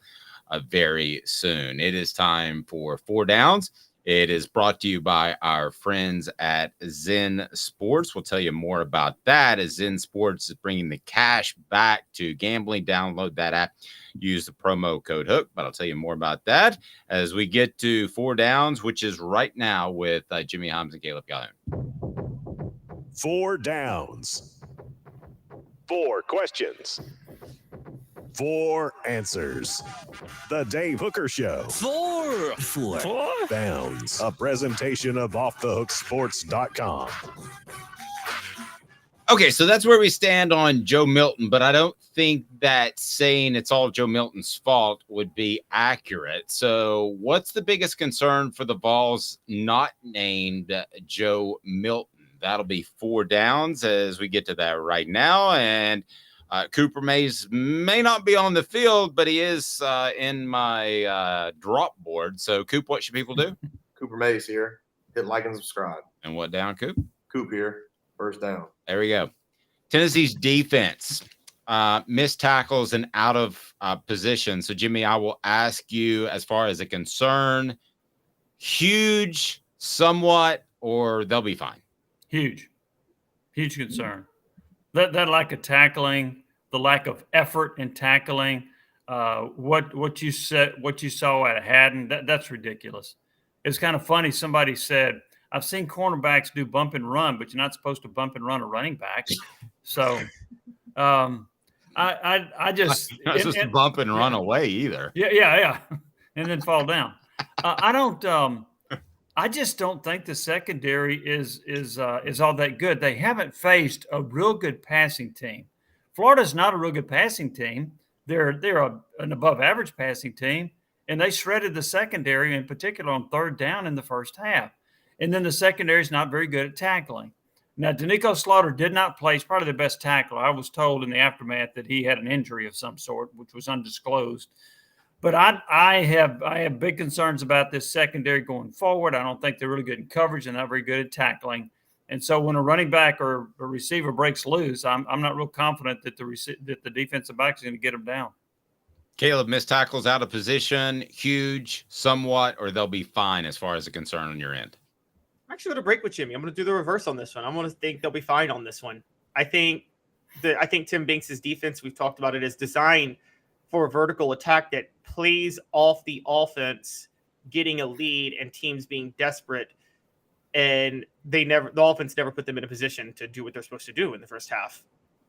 very soon. It is time for Four Downs. It is brought to you by our friends at Zen Sports. We'll tell you more about that as Zen Sports is bringing the cash back to gambling. Download that app. Use the promo code HOOK, but I'll tell you more about that as we get to Four Downs, which is right now with Jimmy Hyams and Caleb Calhoun. Four Downs. 4 questions. 4 answers. The Dave Hooker Show. Four Downs. A presentation of offthehooksports.com. Okay, so that's where we stand on Joe Milton, but I don't think that saying it's all Joe Milton's fault would be accurate. So what's the biggest concern for the Vols not named Joe Milton? That'll be Four Downs as we get to that right now. And Cooper Mays may not be on the field, but he is in my drop board. So, Coop, what should people do? Cooper Mays here. Hit like and subscribe. And what down, Coop? Coop here. First down. There we go. Tennessee's defense, missed tackles and out of position. So, Jimmy, I will ask you as far as a concern, huge, somewhat, or they'll be fine? Huge concern. That lack of tackling, the lack of effort in tackling, what you saw at Haddon, that's ridiculous. It's kind of funny. Somebody said, I've seen cornerbacks do bump and run, but you're not supposed to bump and run a running back. So I just not supposed to bump and run away either. Yeah. And then fall down. I just don't think the secondary is all that good. They haven't faced a real good passing team. Florida's not a real good passing team. They're an above average passing team, and they shredded the secondary, in particular on third down in the first half. And then the secondary is not very good at tackling. Now, Danico Slaughter did not play. He's probably the best tackler. I was told in the aftermath that he had an injury of some sort, which was undisclosed. But I have big concerns about this secondary going forward. I don't think they're really good in coverage and not very good at tackling. And so when a running back or a receiver breaks loose, I'm not real confident that the defensive back is going to get them down. Caleb, missed tackles out of position, huge, somewhat, or they'll be fine as far as a concern on your end? I'm actually going to break with Jimmy. I'm going to do the reverse on this one. I'm going to think they'll be fine on this one. I think Tim Banks' defense, we've talked about it, is designed for a vertical attack that plays off the offense getting a lead and teams being desperate, and the offense never put them in a position to do what they're supposed to do in the first half.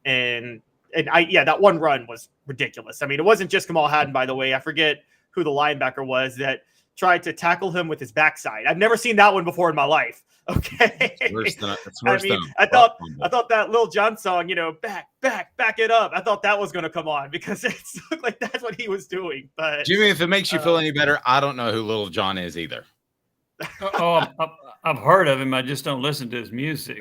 And that one run was ridiculous. I mean, it wasn't just Kamal Haddon, by the way. I forget who the linebacker was that tried to tackle him with his backside. I've never seen that one before in my life. Okay. I thought that Lil Jon song, back it up. I thought that was going to come on because it looked like that's what he was doing. But Jimmy, if it makes you feel any better, I don't know who Lil Jon is either. I've heard of him. I just don't listen to his music.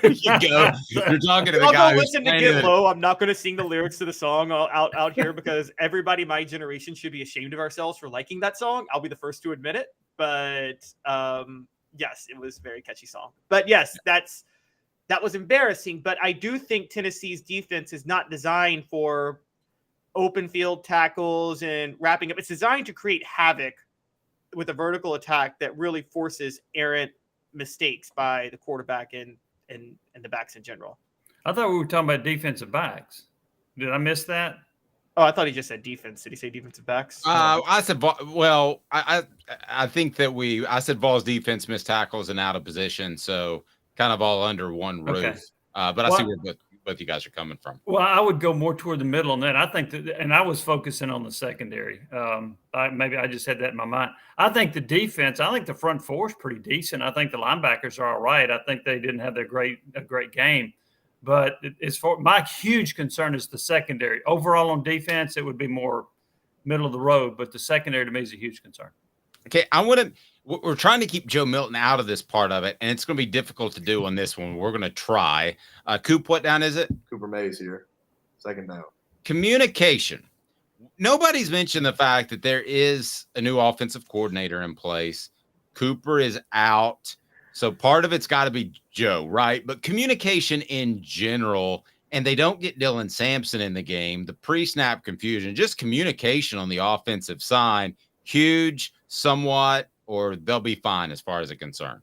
You go. You're talking to the guy who's listen to Get Low. I'm not going to sing the lyrics to the song out here because everybody my generation should be ashamed of ourselves for liking that song. I'll be the first to admit it. But yes, it was a very catchy song. But yes, that was embarrassing. But I do think Tennessee's defense is not designed for open field tackles and wrapping up. It's designed to create havoc with a vertical attack that really forces errant mistakes by the quarterback and the backs in general. I thought we were talking about defensive backs. Did I miss that? Oh, I thought he just said defense. Did he say defensive backs? I said, well, I think that I said Vols defense missed tackles and out of position. So kind of all under one roof. Okay. But I see where both you guys are coming from. Well, I would go more toward the middle on that. I think that, and I was focusing on the secondary. Maybe I just had that in my mind. I think the defense, I think the front four is pretty decent. I think the linebackers are all right. I think they didn't have a great game. But as far my huge concern is the secondary. Overall on defense, it would be more middle of the road, but the secondary to me is a huge concern. Okay, we're trying to keep Joe Milton out of this part of it, and it's going to be difficult to do on this one. We're going to try. Coop, what down is it? Cooper Mays here. Second down. Communication. Nobody's mentioned the fact that there is a new offensive coordinator in place. Cooper is out. So part of it's got to be Joe, right? But communication in general, and they don't get Dylan Sampson in the game, the pre-snap confusion, just communication on the offensive side, huge, somewhat, or they'll be fine as far as it's concerned.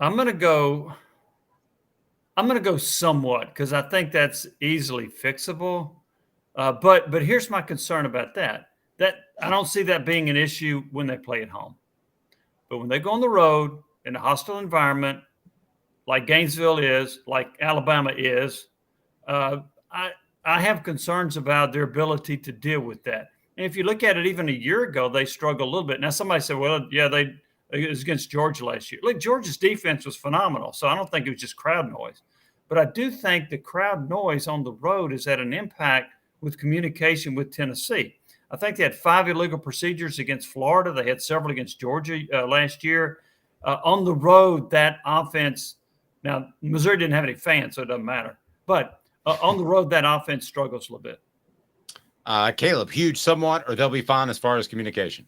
I'm gonna go somewhat because I think that's easily fixable. But here's my concern about that. That I don't see that being an issue when they play at home. But when they go on the road in a hostile environment, like Gainesville is, like Alabama is, I have concerns about their ability to deal with that. And if you look at it, even a year ago, they struggled a little bit. Now, somebody said, well, yeah, it was against Georgia last year. Look, Georgia's defense was phenomenal, so I don't think it was just crowd noise. But I do think the crowd noise on the road has had an impact with communication with Tennessee. I think they had 5 illegal procedures against Florida. They had several against Georgia last year. On the road, that offense – now, Missouri didn't have any fans, so it doesn't matter. But on the road, that offense struggles a little bit. Caleb, huge somewhat, or they'll be fine as far as communication?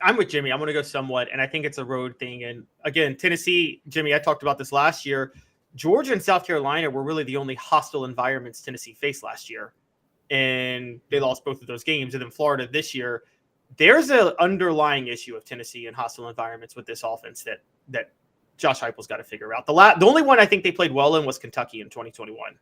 I'm with Jimmy. I'm going to go somewhat, and I think it's a road thing. And, again, Tennessee – Jimmy, I talked about this last year. Georgia and South Carolina were really the only hostile environments Tennessee faced last year. And they lost both of those games. And then Florida this year, there's an underlying issue of Tennessee and hostile environments with this offense that Josh Heupel's got to figure out. The only one I think they played well in was Kentucky in 2021.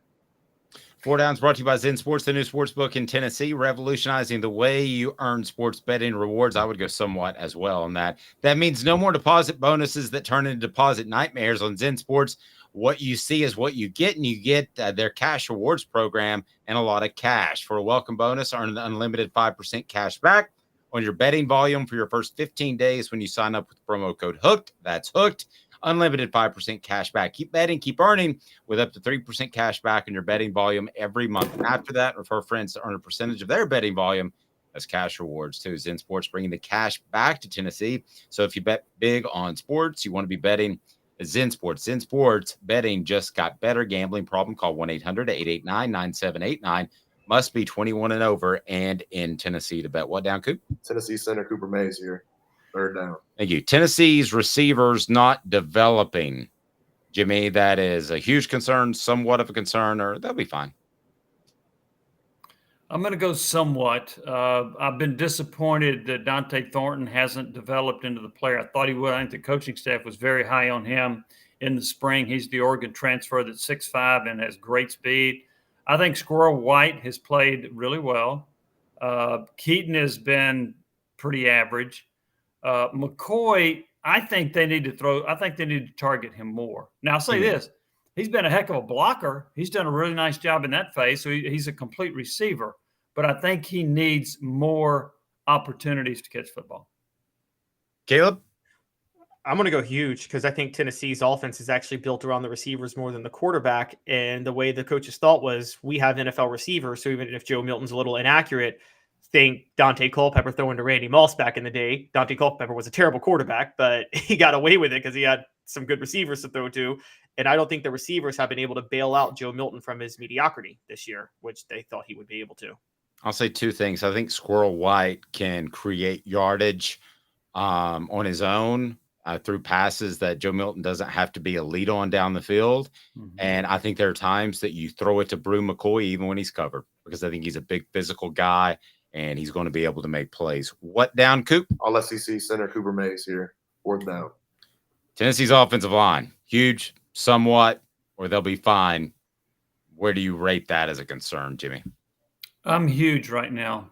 4 Downs brought to you by Zen Sports, the new sports book in Tennessee, revolutionizing the way you earn sports betting rewards. I would go somewhat as well on that. That means no more deposit bonuses that turn into deposit nightmares on Zen Sports. What you see is what you get, and you get their cash rewards program and a lot of cash. For a welcome bonus, earn an unlimited 5% cash back on your betting volume for your first 15 days when you sign up with promo code HOOKED. That's HOOKED. Unlimited 5% cash back. Keep betting, keep earning with up to 3% cash back on your betting volume every month. And after that, refer friends to earn a percentage of their betting volume as cash rewards too. Zen Sports bringing the cash back to Tennessee. So if you bet big on sports, you want to be betting Zen Sports. Zen Sports betting just got better. Gambling problem? Call 1-800-889-9789. Must be 21 and over and in Tennessee to bet. What down, Coop? Tennessee center Cooper Mays here. Third down. Thank you. Tennessee's receivers not developing. Jimmy, that is a huge concern, somewhat of a concern, or they'll be fine. I'm going to go somewhat. I've been disappointed that Dante Thornton hasn't developed into the player I thought he would. I think the coaching staff was very high on him in the spring. He's the Oregon transfer that's 6'5" and has great speed. I think Squirrel White has played really well. Keaton has been pretty average. McCoy, I think they need to target him more. Now, I'll say this. He's been a heck of a blocker. He's done a really nice job in that phase, so he's a complete receiver. But I think he needs more opportunities to catch football. Caleb? I'm going to go huge because I think Tennessee's offense is actually built around the receivers more than the quarterback. And the way the coaches thought was we have NFL receivers, so even if Joe Milton's a little inaccurate, think Dante Culpepper throwing to Randy Moss back in the day. Dante Culpepper was a terrible quarterback, but he got away with it because he had some good receivers to throw to. And I don't think the receivers have been able to bail out Joe Milton from his mediocrity this year, which they thought he would be able to. I'll say 2 things. I think Squirrel White can create yardage on his own through passes that Joe Milton doesn't have to be a lead on down the field. Mm-hmm. And I think there are times that you throw it to Brew McCoy even when he's covered because I think he's a big physical guy and he's going to be able to make plays. What down, Coop? All SEC center Cooper Mays here. 4th down. Tennessee's offensive line, huge, somewhat, or they'll be fine. Where do you rate that as a concern, Jimmy? I'm huge right now.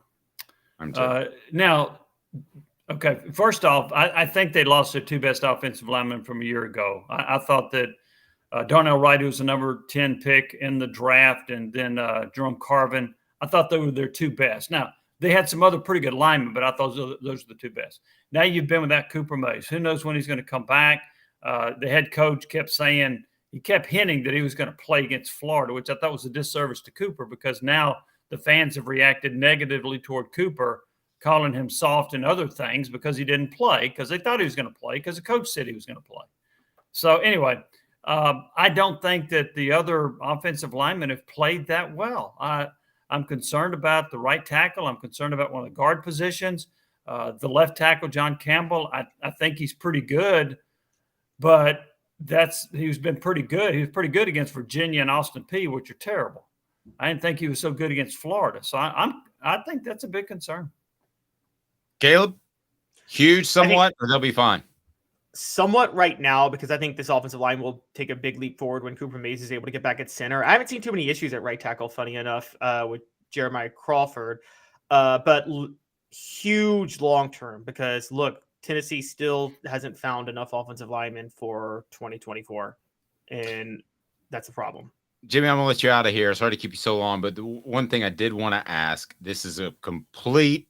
I'm too. Now, okay, first off, I think they lost their 2 best offensive linemen from a year ago. I thought that Darnell Wright, who was the number 10 pick in the draft, and then Jerome Carvin, I thought they were their 2 best. Now, they had some other pretty good linemen, but I thought those are the 2 best. Now you've been without Cooper Mays. Who knows when he's going to come back? The head coach kept saying – he kept hinting that he was going to play against Florida, which I thought was a disservice to Cooper because now the fans have reacted negatively toward Cooper, calling him soft and other things because he didn't play because they thought he was going to play because the coach said he was going to play. So anyway, I don't think that the other offensive linemen have played that well. I'm concerned about the right tackle. I'm concerned about one of the guard positions. The left tackle, John Campbell, I think he's pretty good, but he's been pretty good. He was pretty good against Virginia and Austin Peay, which are terrible. I didn't think he was so good against Florida. So I think that's a big concern. Caleb, huge somewhat, or they'll be fine? Somewhat right now, because I think this offensive line will take a big leap forward when Cooper Mays is able to get back at center. I haven't seen too many issues at right tackle, funny enough, with Jeremiah Crawford, but huge long-term, because look, Tennessee still hasn't found enough offensive linemen for 2024, and that's a problem. Jimmy, I'm going to let you out of here. Sorry to keep you so long, but the one thing I did want to ask, this is a complete,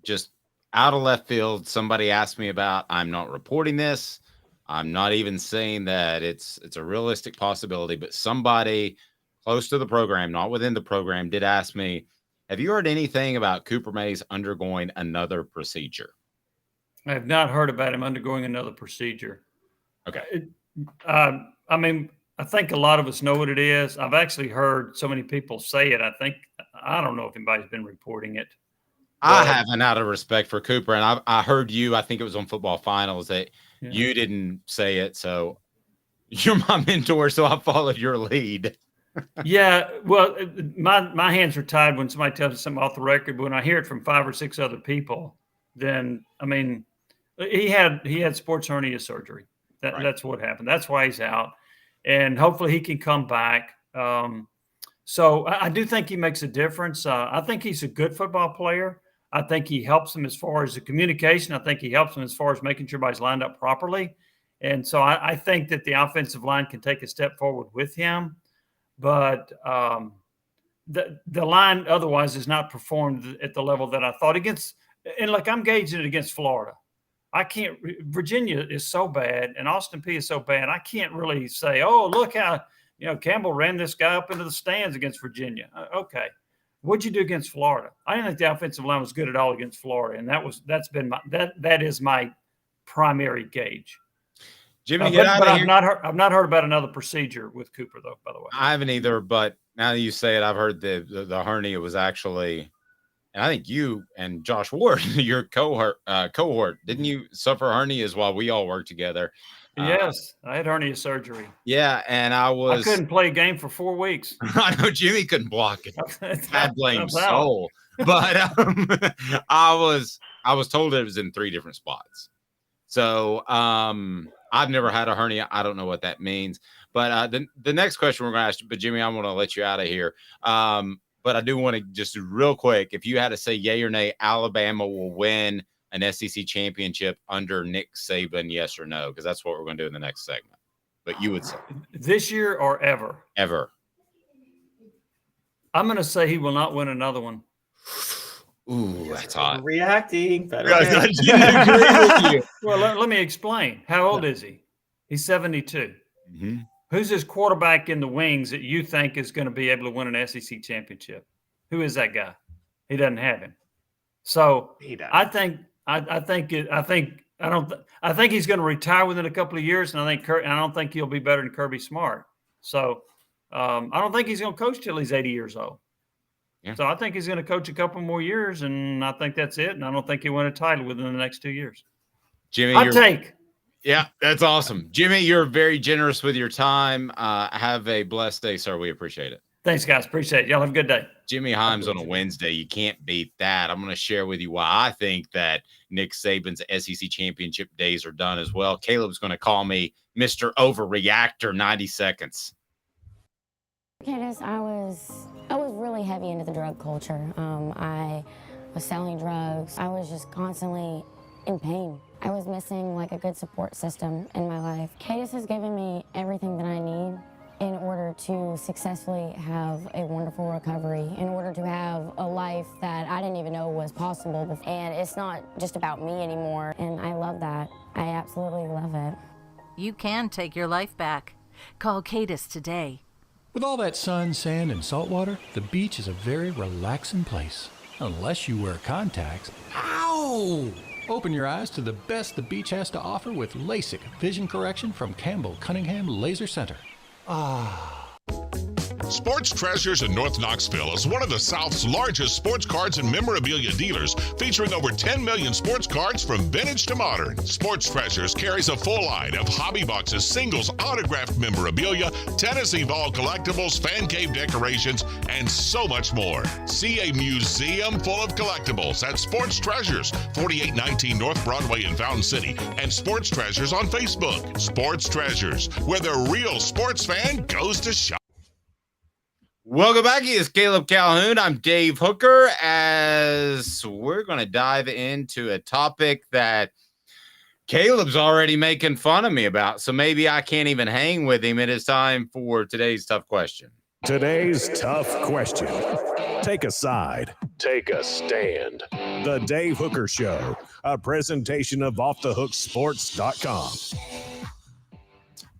just out of left field. Somebody asked me about, I'm not reporting this. I'm not even saying that it's a realistic possibility, but somebody close to the program, not within the program, did ask me, have you heard anything about Cooper Mays undergoing another procedure? I have not heard about him undergoing another procedure. Okay. I mean, I think a lot of us know what it is. I've actually heard so many people say it. I don't know if anybody's been reporting it. I haven't, out of respect for Cooper. And I heard you, I think it was on Football Finals, that you didn't say it. So you're my mentor, so I followed your lead. Yeah, well, my hands are tied when somebody tells me something off the record. But when I hear it from 5 or 6 other people, then, I mean, he had sports hernia surgery. That's what happened. That's why he's out. And hopefully he can come back. So I do think he makes a difference. I think he's a good football player. I think he helps them as far as the communication. I think he helps them as far as making sure everybody's lined up properly. And so I think that the offensive line can take a step forward with him. But the line otherwise has not performed at the level that I thought against. And like, I'm gauging it against Florida. Virginia is so bad and Austin Peay is so bad. I can't really say, oh, look how, Campbell ran this guy up into the stands against Virginia. Okay. What'd you do against Florida? I didn't think the offensive line was good at all against Florida. And that is my primary gauge. Jimmy, but I've not heard about another procedure with Cooper, though, by the way. I haven't either, but now that you say it, I've heard the hernia was actually, and I think you and Josh Ward, your cohort, didn't you suffer hernias while we all worked together? Yes, I had hernia surgery. Yeah, and I couldn't play a game for 4 weeks. I know Jimmy couldn't block it. I blame soul, but I was told it was in 3 different spots. So I've never had a hernia. I don't know what that means. But the next question we're going to ask you, but Jimmy, I'm going to let you out of here. But I do want to just real quick, if you had to say yay or nay, Alabama will win an SEC championship under Nick Saban, yes or no? Because that's what we're going to do in the next segment. But you would say. This year or ever? Ever. I'm going to say he will not win another one. Ooh, that's hot. Reacting. I didn't agree with you. Well, let me explain. How old is he? He's 72. Mm-hmm. Who's his quarterback in the wings that you think is going to be able to win an SEC championship? Who is that guy? He doesn't have him. So I think he's going to retire within a couple of years, and I don't think he'll be better than Kirby Smart. So I don't think he's going to coach till he's 80 years old. Yeah. So I think he's going to coach a couple more years, and I think that's it. And I don't think he'll win a title within the next 2 years. Jimmy, yeah, that's awesome. Jimmy, you're very generous with your time. Have a blessed day, sir. We appreciate it. Thanks, guys. Appreciate it. Y'all have a good day. Jimmy Hyams on a Wednesday. You can't beat that. I'm going to share with you why I think that Nick Saban's SEC championship days are done as well. Caleb's going to call me Mr. Overreactor 90 seconds. Candace, I was really heavy into the drug culture. I was selling drugs. I was just constantly in pain. I was missing like a good support system in my life. Candace has given me everything that I need in order to successfully have a wonderful recovery, in order to have a life that I didn't even know was possible. And it's not just about me anymore, and I love that. I absolutely love it. You can take your life back. Call Cadis today. With all that sun, sand, and salt water, the beach is a very relaxing place. Unless you wear contacts. Ow! Open your eyes to the best the beach has to offer with LASIK vision correction from Campbell Cunningham Laser Center. Sports Treasures in North Knoxville is one of the South's largest sports cards and memorabilia dealers, featuring over 10 million sports cards from vintage to modern. Sports Treasures carries a full line of hobby boxes, singles, autographed memorabilia, Tennessee Vol collectibles, fan cave decorations, and so much more. See a museum full of collectibles at Sports Treasures, 4819 North Broadway in Fountain City, and Sports Treasures on Facebook. Sports Treasures, where the real sports fan goes to shop. Welcome back. It's Caleb Calhoun. I'm Dave Hooker, as we're going to dive into a topic that Caleb's already making fun of me about, so maybe I can't even hang with him. It is time for today's tough question. Today's tough question. Take a side. Take a stand. The Dave Hooker Show, a presentation of offthehooksports.com.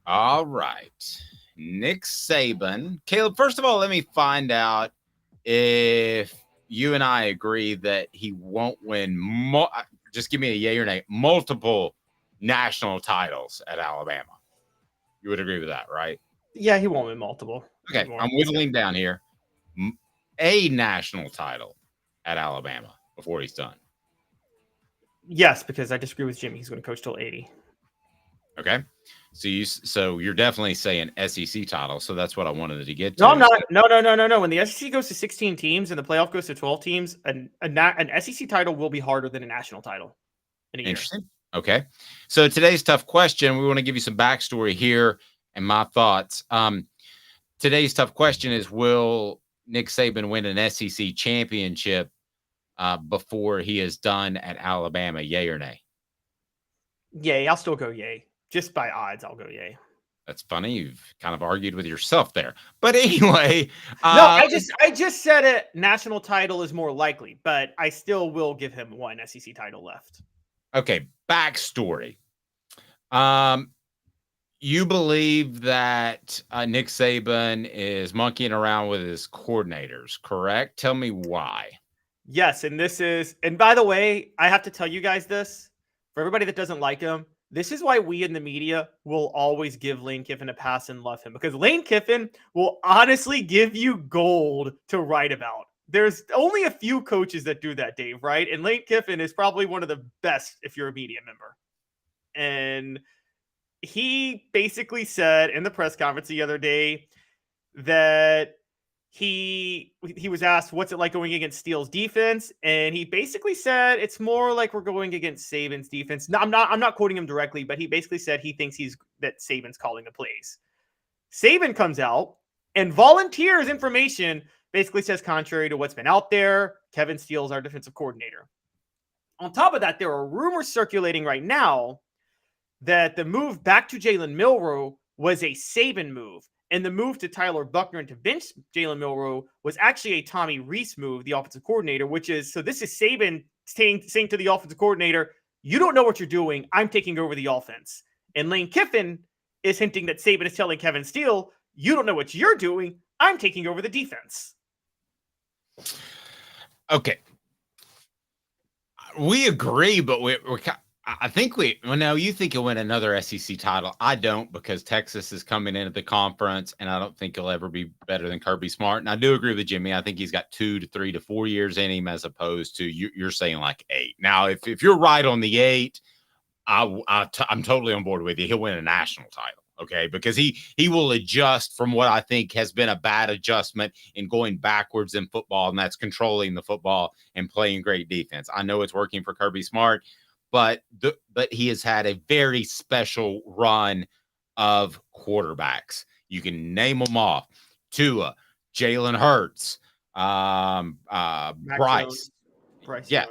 All right. Nick Saban. Caleb, first of all, let me find out if you and I agree that he won't win, just give me a yay or nay, multiple national titles at Alabama. You would agree with that, right? Yeah, he won't win multiple. Okay, I'm whittling down here. A national title at Alabama before he's done. Yes, because I disagree with Jimmy. He's going to coach till 80. Okay. So you're definitely saying SEC title. So that's what I wanted to get to. No, I'm not. No. When the SEC goes to 16 teams and the playoff goes to 12 teams, an SEC title will be harder than a national title in a year. Interesting. Okay. So today's tough question, we want to give you some backstory here and my thoughts. Today's tough question is, will Nick Saban win an SEC championship before he is done at Alabama? Yay or nay? Yay. I'll still go yay. Just by odds, I'll go yay. That's funny. You've kind of argued with yourself there. But anyway. No, I just said it. National title is more likely, but I still will give him one SEC title left. Okay. Backstory. You believe that Nick Saban is monkeying around with his coordinators, correct? Tell me why. Yes, and by the way, I have to tell you guys this. For everybody that doesn't like him, this is why we in the media will always give Lane Kiffin a pass and love him, because Lane Kiffin will honestly give you gold to write about. There's only a few coaches that do that, Dave, right? And Lane Kiffin is probably one of the best if you're a media member. And he basically said in the press conference the other day that he was asked, what's it like going against Steele's defense? And he basically said, it's more like we're going against Saban's defense. No, I'm not quoting him directly, but he basically said he thinks that Saban's calling the plays. Saban comes out and volunteers information, basically says contrary to what's been out there, Kevin Steele's our defensive coordinator. On top of that, there are rumors circulating right now that the move back to Jalen Milroe was a Saban move. And the move to Tyler Buckner and to bench Jalen Milroe was actually a Tommy Rees move, the offensive coordinator, so this is Saban saying to the offensive coordinator, you don't know what you're doing. I'm taking over the offense. And Lane Kiffin is hinting that Saban is telling Kevin Steele, you don't know what you're doing. I'm taking over the defense. Okay. We agree, but I think you think he'll win another SEC title. I don't, because Texas is coming into the conference, and I don't think he'll ever be better than Kirby Smart. And I do agree with Jimmy. I think he's got 2 to 3 to 4 years in him, as opposed to you're saying like 8. Now, if you're right on the 8, I'm totally on board with you. He'll win a national title, okay? Because he will adjust from what I think has been a bad adjustment in going backwards in football, and that's controlling the football and playing great defense. I know it's working for Kirby Smart. But he has had a very special run of quarterbacks. You can name them off: Tua, Jalen Hurts, Bryce. Yeah,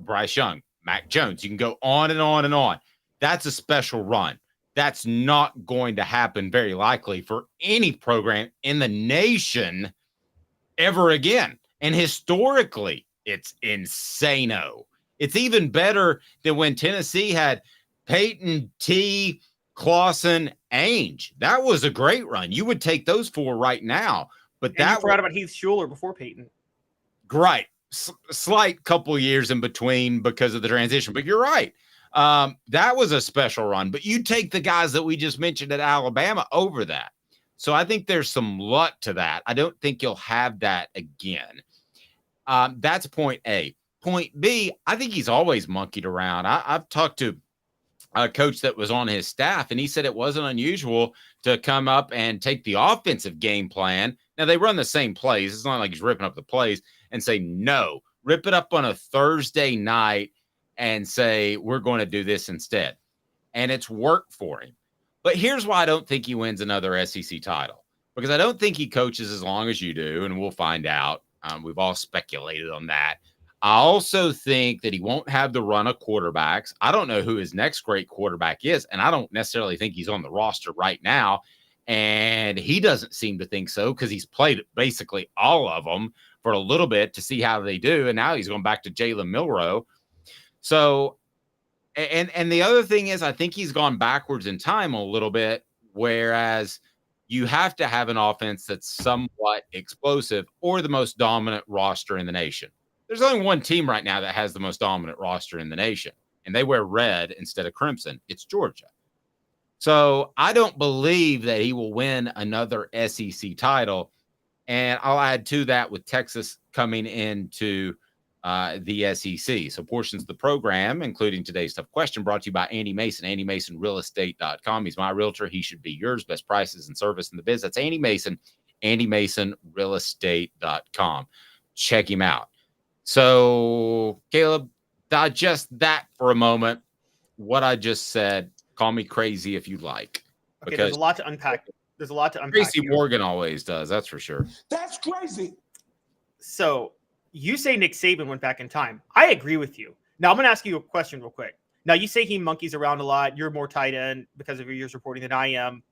Bryce Young, Mac Jones. You can go on and on and on. That's a special run. That's not going to happen very likely for any program in the nation ever again. And historically, it's insano. It's even better than when Tennessee had Peyton, T, Clausen, Ainge. That was a great run. You would take those 4 right now. But and you forgot about Heath Schuler before Peyton. Right. slight couple years in between because of the transition. But you're right. That was a special run. But you take the guys that we just mentioned at Alabama over that. So I think there's some luck to that. I don't think you'll have that again. That's point A. Point B, I think he's always monkeyed around. I've talked to a coach that was on his staff, and he said it wasn't unusual to come up and take the offensive game plan. Now, they run the same plays. It's not like he's ripping up the plays and say, no, rip it up on a Thursday night and say, we're going to do this instead. And it's worked for him. But here's why I don't think he wins another SEC title, because I don't think he coaches as long as you do, and we'll find out. We've all speculated on that. I also think that he won't have the run of quarterbacks. I don't know who his next great quarterback is, and I don't necessarily think he's on the roster right now. And he doesn't seem to think so because he's played basically all of them for a little bit to see how they do. And now he's going back to Jalen Milroe. So, and the other thing is, I think he's gone backwards in time a little bit, whereas you have to have an offense that's somewhat explosive or the most dominant roster in the nation. There's only one team right now that has the most dominant roster in the nation, and they wear red instead of crimson. It's Georgia. So I don't believe that he will win another SEC title. And I'll add to that with Texas coming into the SEC. So portions of the program, including today's tough question, brought to you by Andy Mason, AndyMasonRealEstate.com. He's my realtor. He should be yours. Best prices and service in the biz. That's Andy Mason, AndyMasonRealEstate.com. Check him out. So, Caleb, digest that for a moment. What I just said, call me crazy if you like. Okay, there's a lot to unpack. Tracy Morgan always does, that's for sure. That's crazy. So, you say Nick Saban went back in time. I agree with you. Now, I'm going to ask you a question real quick. Now, you say he monkeys around a lot. You're more tight end because of your years reporting than I am.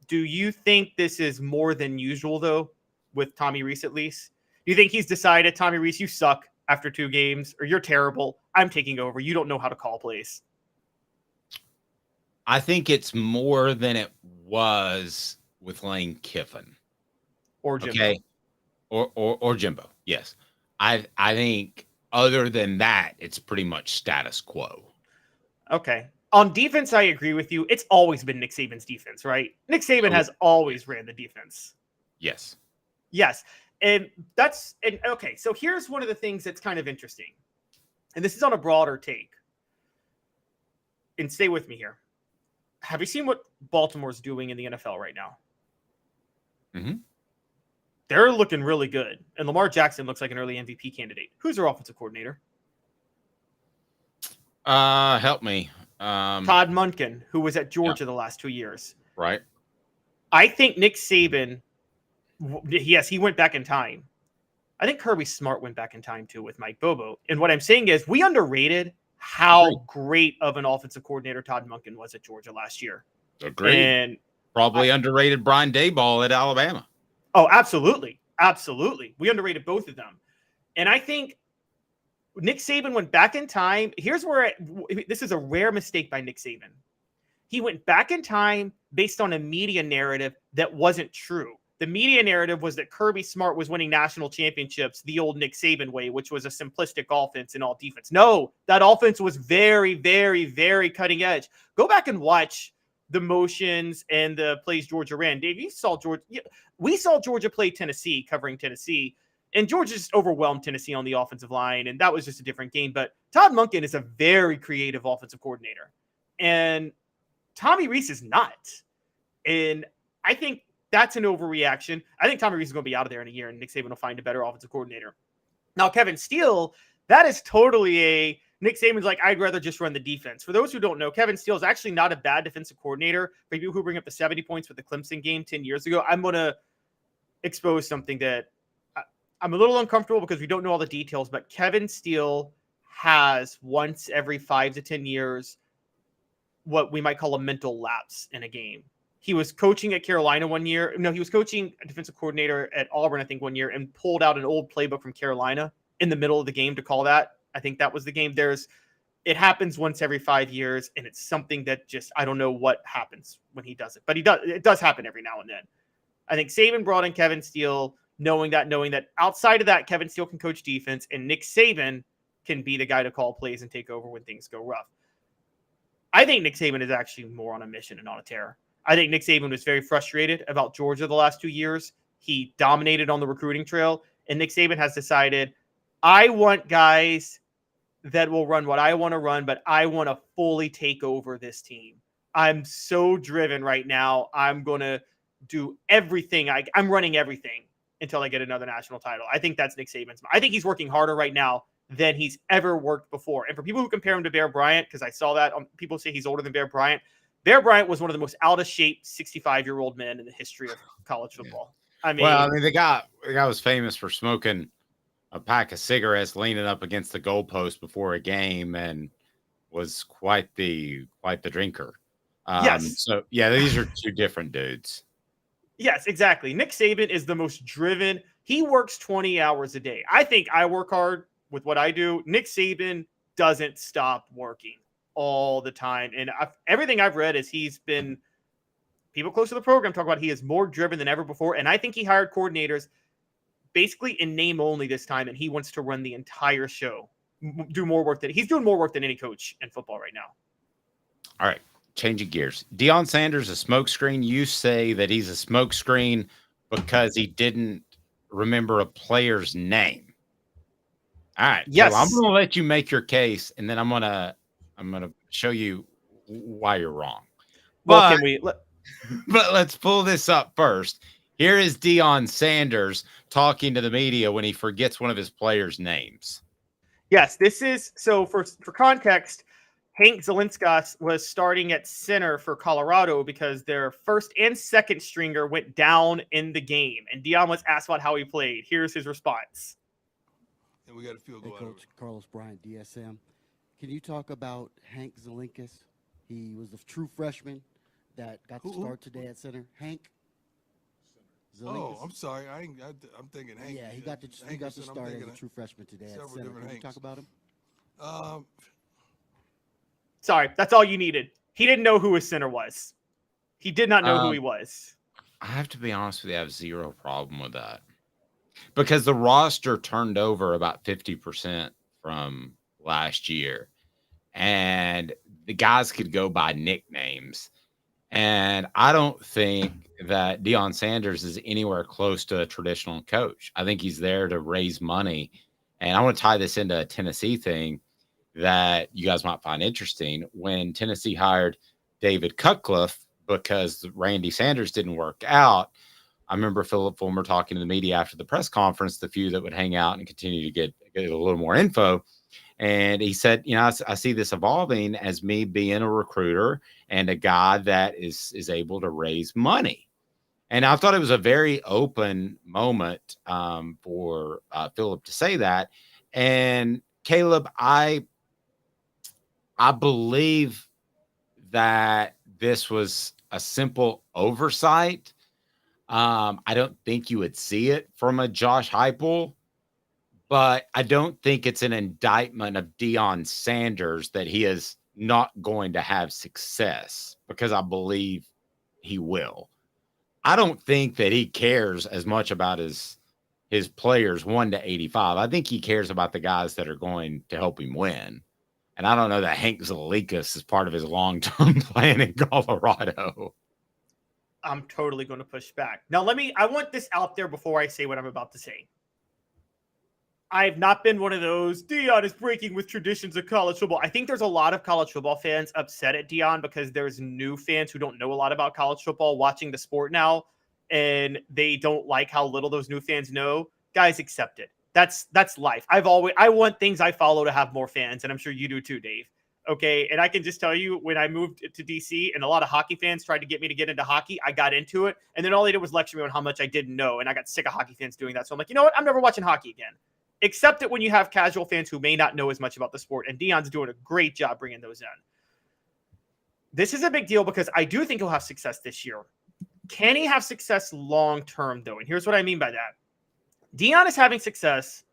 Do you think this is more than usual, though, with Tommy Rees at least? Do you think he's decided, Tommy Rees, you suck after 2 games, or you're terrible, I'm taking over, you don't know how to call plays? I think it's more than it was with Lane Kiffin. Or Jimbo. Okay? Or Jimbo, yes. I think other than that, it's pretty much status quo. Okay. On defense, I agree with you. It's always been Nick Saban's defense, right? Nick Saban has always ran the defense. Yes. Yes. And okay, so here's one of the things that's kind of interesting. And this is on a broader take. And stay with me here. Have you seen what Baltimore's doing in the NFL right now? Mm-hmm. They're looking really good. And Lamar Jackson looks like an early MVP candidate. Who's their offensive coordinator? Help me. Todd Monken, who was at Georgia the last 2 years. Right. I think Nick Saban, yes, he went back in time. I think Kirby Smart went back in time too with Mike Bobo. And what I'm saying is we underrated how great of an offensive coordinator Todd Monken was at Georgia last year. Agreed. And probably underrated Brian Daboll at Alabama. Oh, absolutely. Absolutely. We underrated both of them. And I think Nick Saban went back in time. Here's where this is a rare mistake by Nick Saban. He went back in time based on a media narrative that wasn't true. The media narrative was that Kirby Smart was winning national championships the old Nick Saban way, which was a simplistic offense and all defense. No, that offense was very, very, very cutting edge. Go back and watch the motions and the plays Georgia ran. Dave, we saw Georgia play Tennessee, covering Tennessee, and Georgia just overwhelmed Tennessee on the offensive line, and that was just a different game. But Todd Monken is a very creative offensive coordinator, and Tommy Rees is not. And I think that's an overreaction. I think Tommy Rees is going to be out of there in a year, and Nick Saban will find a better offensive coordinator. Now, Kevin Steele, that is totally a Nick Saban's like, I'd rather just run the defense. For those who don't know, Kevin Steele is actually not a bad defensive coordinator. For people who bring up the 70 points with the Clemson game 10 years ago, I'm going to expose something that I'm a little uncomfortable because we don't know all the details, but Kevin Steele has once every 5 to 10 years what we might call a mental lapse in a game. He was coaching at Carolina one year. No, he was coaching a defensive coordinator at Auburn, I think, one year, and pulled out an old playbook from Carolina in the middle of the game to call that. I think that was the game. It happens once every 5 years, and it's something that just, I don't know what happens when he does it, but it does happen every now and then. I think Saban brought in Kevin Steele knowing that outside of that, Kevin Steele can coach defense and Nick Saban can be the guy to call plays and take over when things go rough. I think Nick Saban is actually more on a mission and on a tear. I think Nick Saban was very frustrated about Georgia the last 2 years. He dominated on the recruiting trail, and Nick Saban has decided, I want guys that will run what I want to run, but I want to fully take over this team. I'm so driven right now. I'm going to do everything. I'm running everything until I get another national title. I think that's Nick Saban's. I think he's working harder right now than he's ever worked before. And for people who compare him to Bear Bryant, because I saw that people say he's older than Bear Bryant was one of the most out of shape 65-year-old men in the history of college football. I mean, the guy was famous for smoking a pack of cigarettes, leaning up against the goalpost before a game, and was quite the drinker. Yes. So yeah, these are two different dudes. Yes, exactly. Nick Saban is the most driven. He works 20 hours a day. I think I work hard with what I do. Nick Saban doesn't stop working all the time. And everything I've read is he's been, people close to the program talk about he is more driven than ever before. And I think he hired coordinators basically in name only this time. And he wants to run the entire show, do more work he's doing more work than any coach in football right now. All right. Changing gears. Deion Sanders, a smokescreen. You say that he's a smokescreen because he didn't remember a player's name. All right. Yes. So I'm going to let you make your case, and then I'm going to show you why you're wrong. Well, But let's pull this up first. Here is Deion Sanders talking to the media when he forgets one of his players' names. Yes, this is so for context. Hank Zelinskas was starting at center for Colorado because their first and second stringer went down in the game. And Deion was asked about how he played. Here's his response. And we got a field goal. Hey, Coach Carlos Bryant, DSM. Can you talk about Hank Zelinskas? He was the true freshman that got to start today at center. Hank Zelinskas. Oh, I'm sorry. I'm thinking Hank. Yeah, he got to start as a true freshman today at center. Can you talk about him? Sorry, that's all you needed. He didn't know who his center was. He did not know who he was. I have to be honest with you, I have zero problem with that. Because the roster turned over about 50% from last year. And the guys could go by nicknames. And I don't think that Deion Sanders is anywhere close to a traditional coach. I think he's there to raise money. And I want to tie this into a Tennessee thing that you guys might find interesting. When Tennessee hired David Cutcliffe because Randy Sanders didn't work out, I remember Philip Fulmer talking to the media after the press conference, the few that would hang out and continue to get a little more info. And he said, I see this evolving as me being a recruiter and a guy that is able to raise money. And I thought it was a very open moment for Philip to say that. And Caleb, I believe that this was a simple oversight. I don't think you would see it from a Josh Heupel, but I don't think it's an indictment of Deion Sanders that he is not going to have success, because I believe he will. I don't think that he cares as much about his players 1 to 85. I think he cares about the guys that are going to help him win. And I don't know that Hank Zelinskas is part of his long-term plan in Colorado. I'm totally going to push back. Now, I want this out there before I say what I'm about to say. I've not been one of those, Deion is breaking with traditions of college football. I think there's a lot of college football fans upset at Deion because there's new fans who don't know a lot about college football watching the sport now, and they don't like how little those new fans know. Guys, accept it. That's life. I want things I follow to have more fans, and I'm sure you do too, Dave. Okay, and I can just tell you, when I moved to DC and a lot of hockey fans tried to get me to get into hockey, I got into it, and then all they did was lecture me on how much I didn't know, and I got sick of hockey fans doing that. So I'm like, you know what? I'm never watching hockey again. Accept it when you have casual fans who may not know as much about the sport, and Deion's doing a great job bringing those in. This is a big deal because I do think he'll have success this year. Can he have success long-term, though? And here's what I mean by that. Deion is having success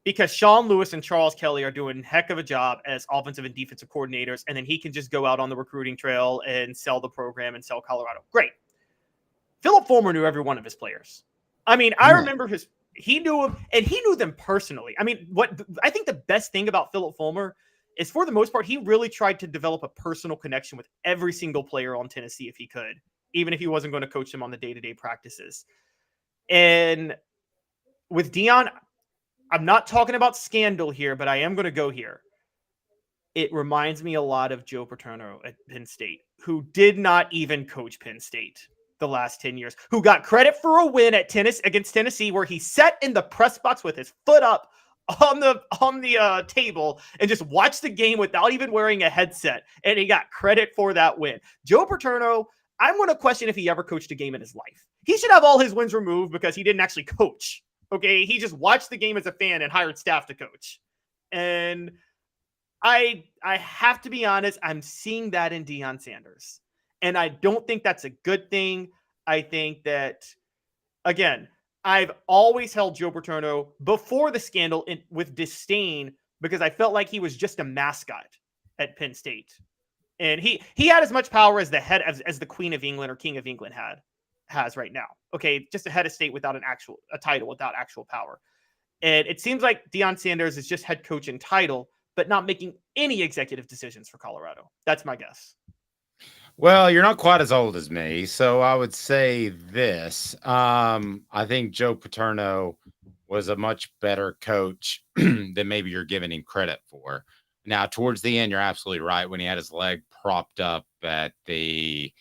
because Sean Lewis and Charles Kelly are doing a heck of a job as offensive and defensive coordinators, and then he can just go out on the recruiting trail and sell the program and sell Colorado. Great. Philip Fulmer knew every one of his players. I mean, I remember he knew him, and he knew them personally. I mean, I think the best thing about Philip Fulmer is, for the most part, he really tried to develop a personal connection with every single player on Tennessee if he could, even if he wasn't going to coach them on the day-to-day practices. And with Deion, I'm not talking about scandal here, but I am going to go here. It reminds me a lot of Joe Paterno at Penn State, who did not even coach Penn State the last 10 years, who got credit for a win at against Tennessee, where he sat in the press box with his foot up on the table and just watched the game without even wearing a headset, and he got credit for that win. Joe Paterno, I'm going to question if he ever coached a game in his life. He should have all his wins removed because he didn't actually coach. Okay, he just watched the game as a fan and hired staff to coach. And I have to be honest, I'm seeing that in Deion Sanders. And I don't think that's a good thing. I think that, again, I've always held Joe Paterno before the scandal with disdain because I felt like he was just a mascot at Penn State. And he had as much power as the head as the Queen of England or King of England has right now. Okay, just a head of state without a title, without actual power. And it seems like Deion Sanders is just head coach in title, but not making any executive decisions for Colorado. That's my guess. Well, you're not quite as old as me, so I would say this. I think Joe Paterno was a much better coach than maybe you're giving him credit for. Now, towards the end, you're absolutely right. When he had his leg propped up at the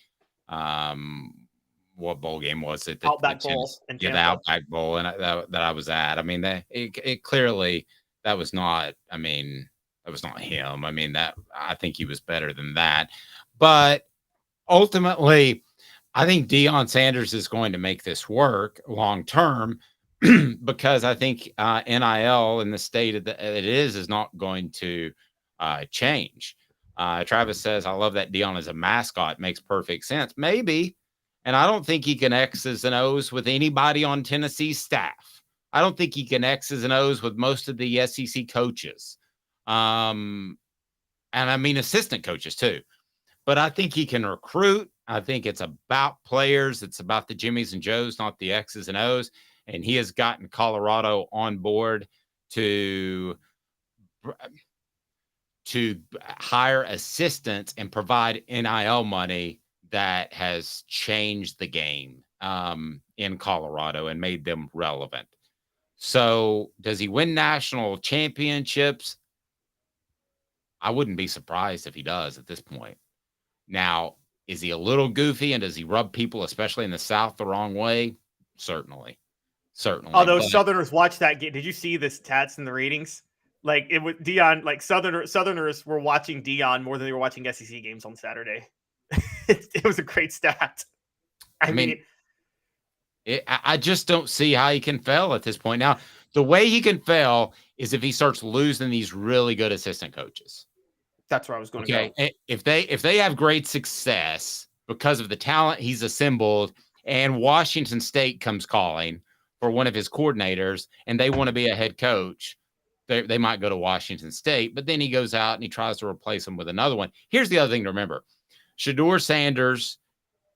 what bowl game was it? Outback Bowl. The Outback Bowl, and that I was at. I mean, it clearly that was not. I mean, that was not him. I mean, I think he was better than that. But ultimately, I think Deion Sanders is going to make this work long term because I think NIL in the state that it is not going to change. Travis says, I love that Deion is a mascot. Makes perfect sense. Maybe. And I don't think he can X's and O's with anybody on Tennessee's staff. I don't think he can X's and O's with most of the SEC coaches. And I mean assistant coaches too. But I think he can recruit. I think it's about players. It's about the Jimmies and Joes, not the X's and O's. And he has gotten Colorado on board to hire assistants and provide NIL money that has changed the game in Colorado and made them relevant. So does he win national championships? I wouldn't be surprised if he does at this point. Now, is he a little goofy and does he rub people, especially in the South, the wrong way? Certainly. Although Southerners watch that game. Did you see the stats and the ratings? Like it was Deion, like Southerners were watching Deion more than they were watching SEC games on Saturday. It was a great stat. I mean I just don't see how he can fail at this point. Now, the way he can fail is if he starts losing these really good assistant coaches. That's where I was going to go. If they have great success because of the talent he's assembled and Washington State comes calling for one of his coordinators and they want to be a head coach, they might go to Washington State, but then he goes out and he tries to replace him with another one. Here's the other thing to remember. Shedeur Sanders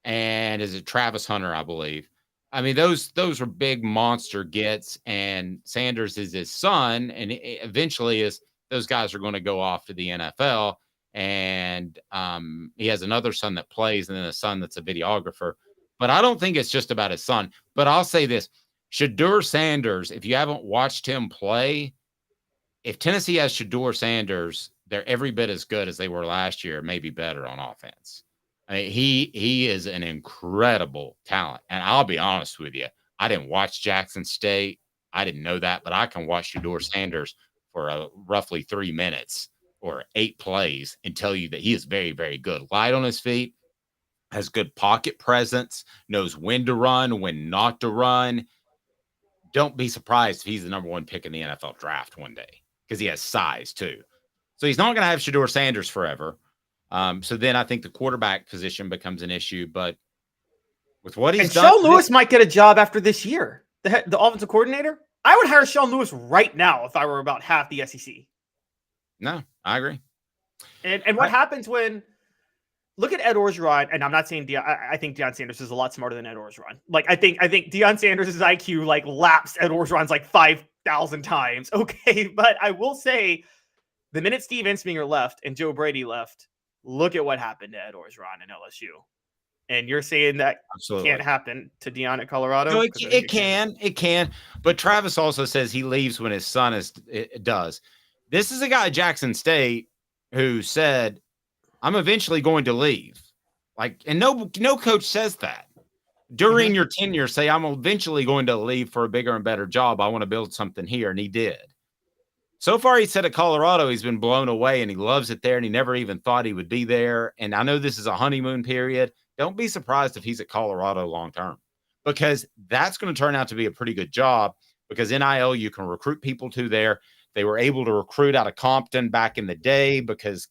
and is it Travis Hunter, I believe. I mean, those are big monster gets, and Sanders is his son, and eventually those guys are going to go off to the NFL, and he has another son that plays and then a son that's a videographer. But I don't think it's just about his son. But I'll say this. Shedeur Sanders, if you haven't watched him play, if Tennessee has Shedeur Sanders, they're every bit as good as they were last year, maybe better on offense. I mean, he is an incredible talent. And I'll be honest with you, I didn't watch Jackson State. I didn't know that, but I can watch Shedeur Sanders for roughly 3 minutes or 8 plays and tell you that he is very, very good. Light on his feet, has good pocket presence, knows when to run, when not to run. Don't be surprised if he's the number 1 pick in the NFL draft one day because he has size too. So he's not going to have Shedeur Sanders forever. So then I think the quarterback position becomes an issue. But with what he's done, Sean Lewis might get a job after this year. The offensive coordinator. I would hire Sean Lewis right now if I were about half the SEC. No, I agree. And what happens when look at Ed Orgeron, and I'm not saying I think Deion Sanders is a lot smarter than Ed Orgeron. Like I think Deion Sanders' IQ like laps Ed Orgeron's like 5,000 times. Okay, but I will say, the minute Steve Ensminger left and Joe Brady left, look at what happened to Ed Orgeron in LSU. And you're saying that can't happen to Deion at Colorado? No, it can. But Travis also says he leaves when his son does. This is a guy at Jackson State who said, I'm eventually going to leave. Like, and no coach says that. During your tenure, say, I'm eventually going to leave for a bigger and better job. I want to build something here. And he did. So far, he said at Colorado, he's been blown away and he loves it there. And he never even thought he would be there. And I know this is a honeymoon period. Don't be surprised if he's at Colorado long term, because that's going to turn out to be a pretty good job, because NIL, you can recruit people to there. They were able to recruit out of Compton back in the day because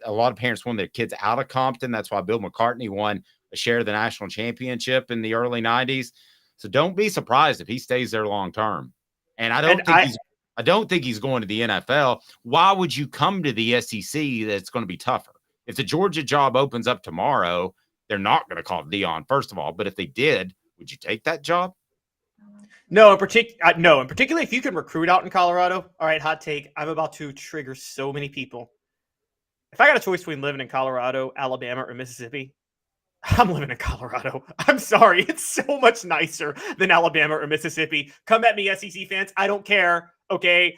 a lot of parents want their kids out of Compton. That's why Bill McCartney won a share of the national championship in the early 90s. So don't be surprised if he stays there long term. And I don't think he's going to the NFL. Why would you come to the SEC that's going to be tougher? If the Georgia job opens up tomorrow, they're not going to call Deion, first of all. But if they did, would you take that job? No, in particular, if you can recruit out in Colorado. All right, hot take. I'm about to trigger so many people. If I got a choice between living in Colorado, Alabama, or Mississippi, I'm living in Colorado. I'm sorry. It's so much nicer than Alabama or Mississippi. Come at me, SEC fans. I don't care. Okay.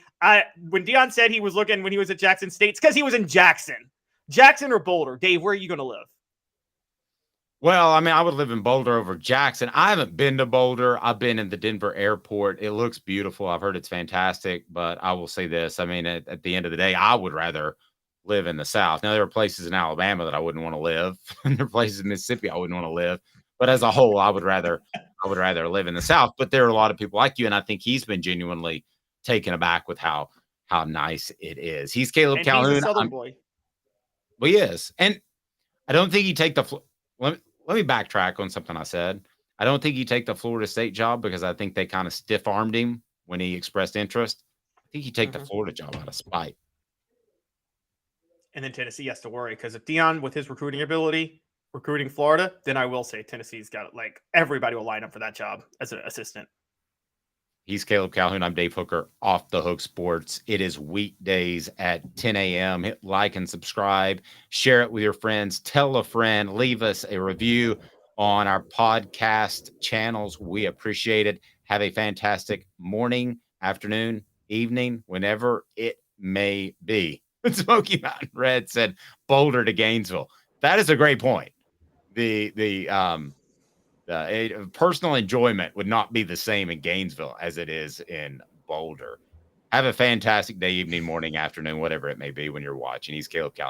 When Deion said he was looking when he was at Jackson State, it's because he was in Jackson. Jackson or Boulder? Dave, where are you going to live? Well, I mean, I would live in Boulder over Jackson. I haven't been to Boulder. I've been in the Denver airport. It looks beautiful. I've heard it's fantastic, but I will say this. I mean, at the end of the day, I would rather live in the South. Now, there are places in Alabama that I wouldn't want to live, and there are places in Mississippi I wouldn't want to live. But as a whole, I would rather live in the South. But there are a lot of people like you, and I think he's been genuinely taken aback with how nice it is. He's Caleb Calhoun. He's a Southern boy. Well, he is, and I don't think he'd take the. Let me backtrack on something I said. I don't think he'd take the Florida State job because I think they kind of stiff-armed him when he expressed interest. I think he'd take the Florida job out of spite. And then Tennessee has to worry, because if Deion, with his recruiting ability, recruiting Florida, then I will say Tennessee's got, like, everybody will line up for that job as an assistant. He's Caleb Calhoun. I'm Dave Hooker, Off the Hook Sports. It is weekdays at 10 a.m. Hit like and subscribe. Share it with your friends. Tell a friend. Leave us a review on our podcast channels. We appreciate it. Have a fantastic morning, afternoon, evening, whenever it may be. Smoky Mountain Red said Boulder to Gainesville. That is a great point. The personal enjoyment would not be the same in Gainesville as it is in Boulder. Have a fantastic day, evening, morning, afternoon, whatever it may be when you're watching. He's Caleb Calhoun.